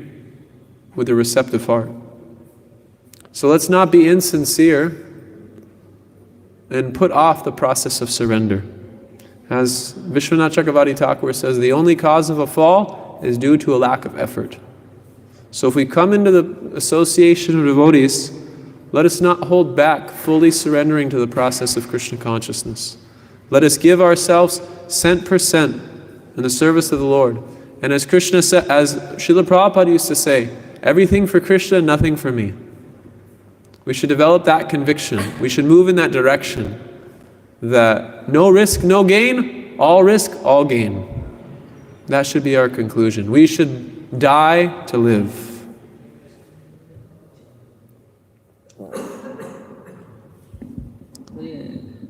with a receptive heart. So let's not be insincere and put off the process of surrender. As Vishwanath Chakravarti Thakur says, the only cause of a fall is due to a lack of effort. So if we come into the association of devotees, let us not hold back fully surrendering to the process of Krishna consciousness. Let us give ourselves cent per cent in the service of the Lord. And as Krishna said, as Srila Prabhupada used to say, everything for Krishna, nothing for me. We should develop that conviction. We should move in that direction. That no risk, no gain, all risk, all gain. That should be our conclusion. We should die to live.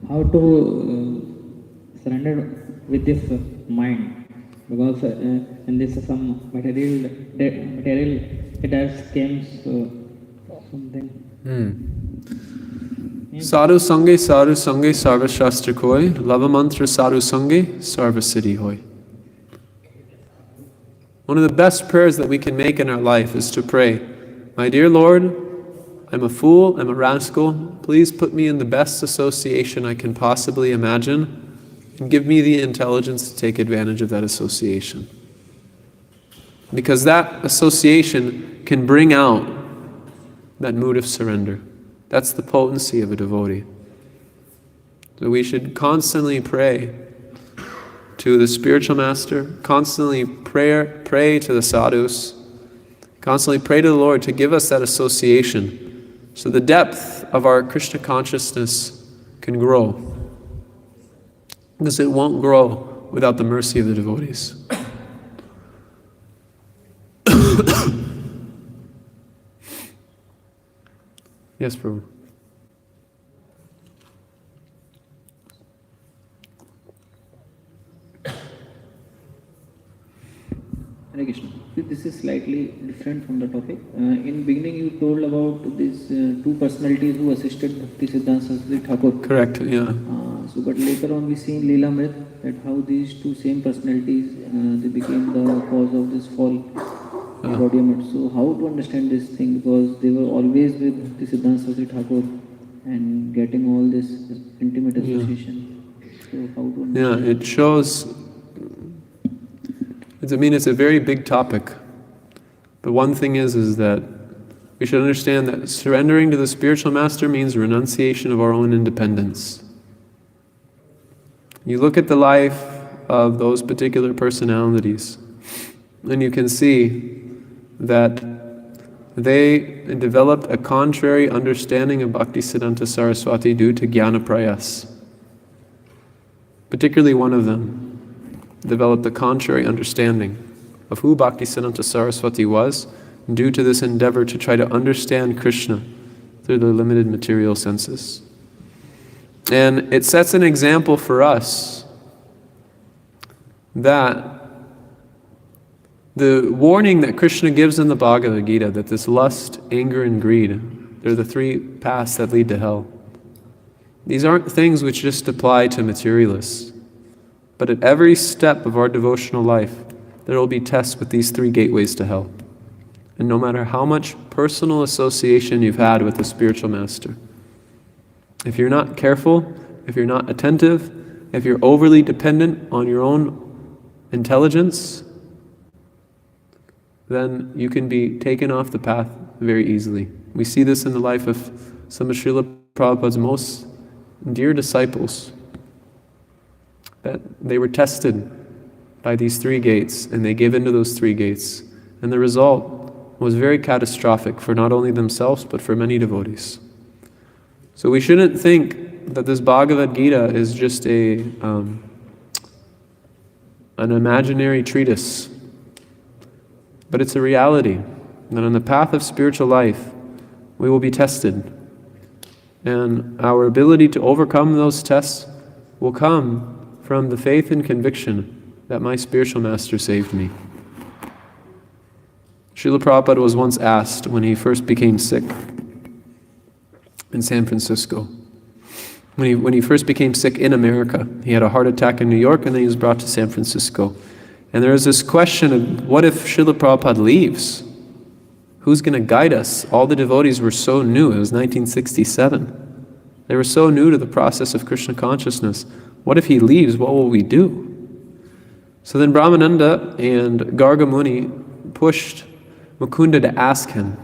How to surrender with this mind, because in this some material it came something. Sadhu sange sarva shastra koi, lava mantra sadhu sange sarva siddhi hoy. One of the best prayers that we can make in our life is to pray, my dear Lord, I'm a fool, I'm a rascal, please put me in the best association I can possibly imagine and give me the intelligence to take advantage of that association. Because that association can bring out that mood of surrender. That's the potency of a devotee. So we should constantly pray to the spiritual master, constantly pray to the sadhus, constantly pray to the Lord to give us that association so the depth of our Krishna consciousness can grow. Because it won't grow without the mercy of the devotees. Yes, Prabhu. Hare Krishna. This is slightly different from the topic. In beginning you told about these two personalities who assisted Bhakti Siddhanta Saraswati Thakur. Correct, yeah. But later on we see in Leela Mrit that how these two same personalities, they became the cause of this fall in Gaudiya Math. So how to understand this thing, because they were always with Bhakti Siddhanta Saraswati Thakur and getting all this intimate association. So how to understand? Yeah, it shows... it's a very big topic. But one thing is that we should understand that surrendering to the spiritual master means renunciation of our own independence. You look at the life of those particular personalities, and you can see that they developed a contrary understanding of Bhaktisiddhanta Saraswati due to Jnana Prayas. Particularly one of them developed a contrary understanding of who Bhaktisiddhanta Saraswati was due to this endeavor to try to understand Krishna through the limited material senses. And it sets an example for us that the warning that Krishna gives in the Bhagavad Gita, that this lust, anger, and greed, they're the three paths that lead to hell. These aren't things which just apply to materialists. But at every step of our devotional life, there will be tests with these three gateways to hell. And no matter how much personal association you've had with the spiritual master, if you're not careful, if you're not attentive, if you're overly dependent on your own intelligence, then you can be taken off the path very easily. We see this in the life of some of Srila Prabhupada's most dear disciples, that they were tested by these three gates, and they gave into those three gates. And the result was very catastrophic for not only themselves, but for many devotees. So we shouldn't think that this Bhagavad Gita is just an imaginary treatise, but it's a reality that on the path of spiritual life we will be tested, and our ability to overcome those tests will come from the faith and conviction that my spiritual master saved me. Srila Prabhupada was once asked when he first became sick in San Francisco. When he first became sick in America, he had a heart attack in New York and then he was brought to San Francisco. And there was this question of, what if Srila Prabhupada leaves? Who's going to guide us? All the devotees were so new. It was 1967. They were so new to the process of Krishna consciousness. What if he leaves? What will we do? So then Brahmananda and Garga Muni pushed Mukunda to ask him.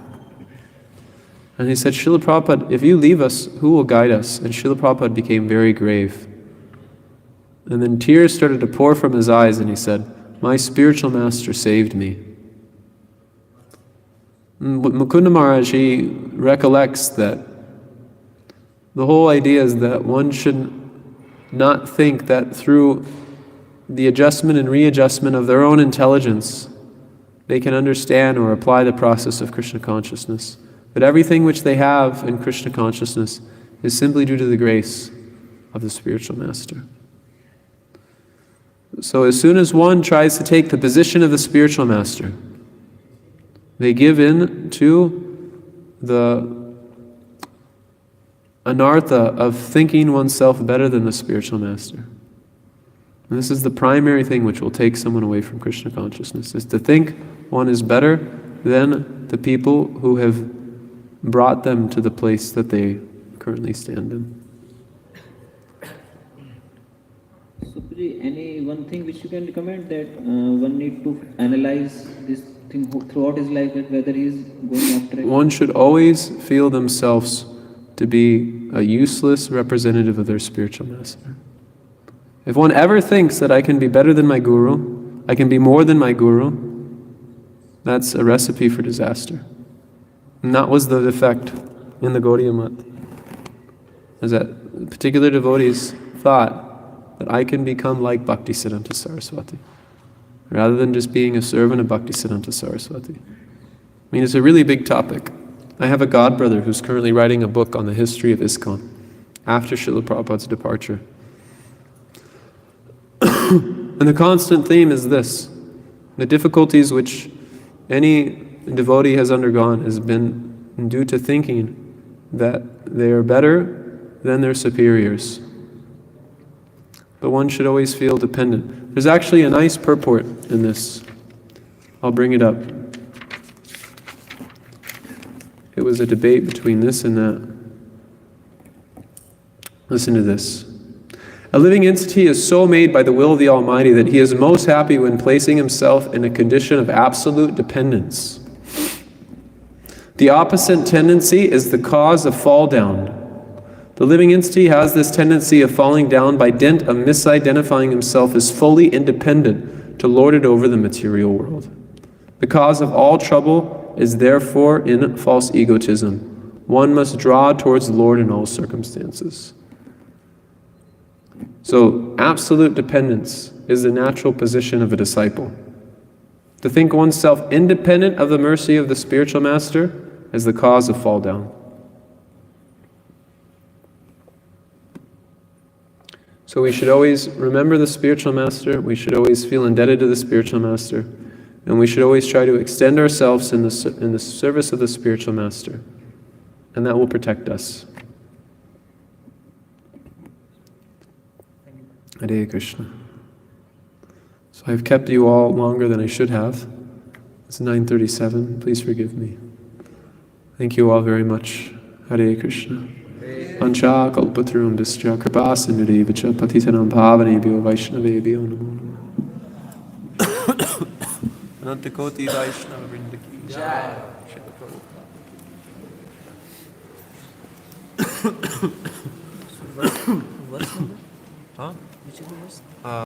And he said, Srila Prabhupada, if you leave us, who will guide us? And Srila Prabhupada became very grave. And then tears started to pour from his eyes, and he said, my spiritual master saved me. And Mukunda Maharaj, he recollects that the whole idea is that one should not think that through the adjustment and readjustment of their own intelligence, they can understand or apply the process of Krishna consciousness. But everything which they have in Krishna consciousness is simply due to the grace of the spiritual master. So as soon as one tries to take the position of the spiritual master, they give in to the anartha of thinking oneself better than the spiritual master. And this is the primary thing which will take someone away from Krishna consciousness, is to think one is better than the people who have brought them to the place that they currently stand in. So, any one thing which you can recommend that one need to analyze this thing throughout his life, that whether he is going off track? One should always feel themselves to be a useless representative of their spiritual master. If one ever thinks that I can be better than my guru, I can be more than my guru, that's a recipe for disaster. And that was the defect in the Gaudiya Math, is that particular devotees thought that I can become like Bhaktisiddhanta Saraswati, rather than just being a servant of Bhaktisiddhanta Saraswati. I mean, it's a really big topic. I have a godbrother who's currently writing a book on the history of ISKCON after Srila Prabhupada's departure. And the constant theme is this: the difficulties which any devotee has undergone has been due to thinking that they are better than their superiors. But one should always feel dependent. There's actually a nice purport in this. I'll bring it up. It was a debate between this and that. Listen to this. A living entity is so made by the will of the Almighty that he is most happy when placing himself in a condition of absolute dependence. The opposite tendency is the cause of fall down. The living entity has this tendency of falling down by dint of misidentifying himself as fully independent to lord it over the material world. The cause of all trouble is therefore in false egotism. One must draw towards the Lord in all circumstances. So, absolute dependence is the natural position of a disciple. To think oneself independent of the mercy of the spiritual master is the cause of fall down. So we should always remember the spiritual master, we should always feel indebted to the spiritual master, and we should always try to extend ourselves in the service of the spiritual master, and that will protect us. Hare Krishna. So I've kept you all longer than I should have. It's 9:37. Please forgive me. Thank you all very much. Hare Krishna. Ancha kalpatrum bischa kripasinudeva patitanam bhavanebhyo vaishnavebhyo namo namo. Anantakoti Vaishnava Vrinda ki jai. Huh?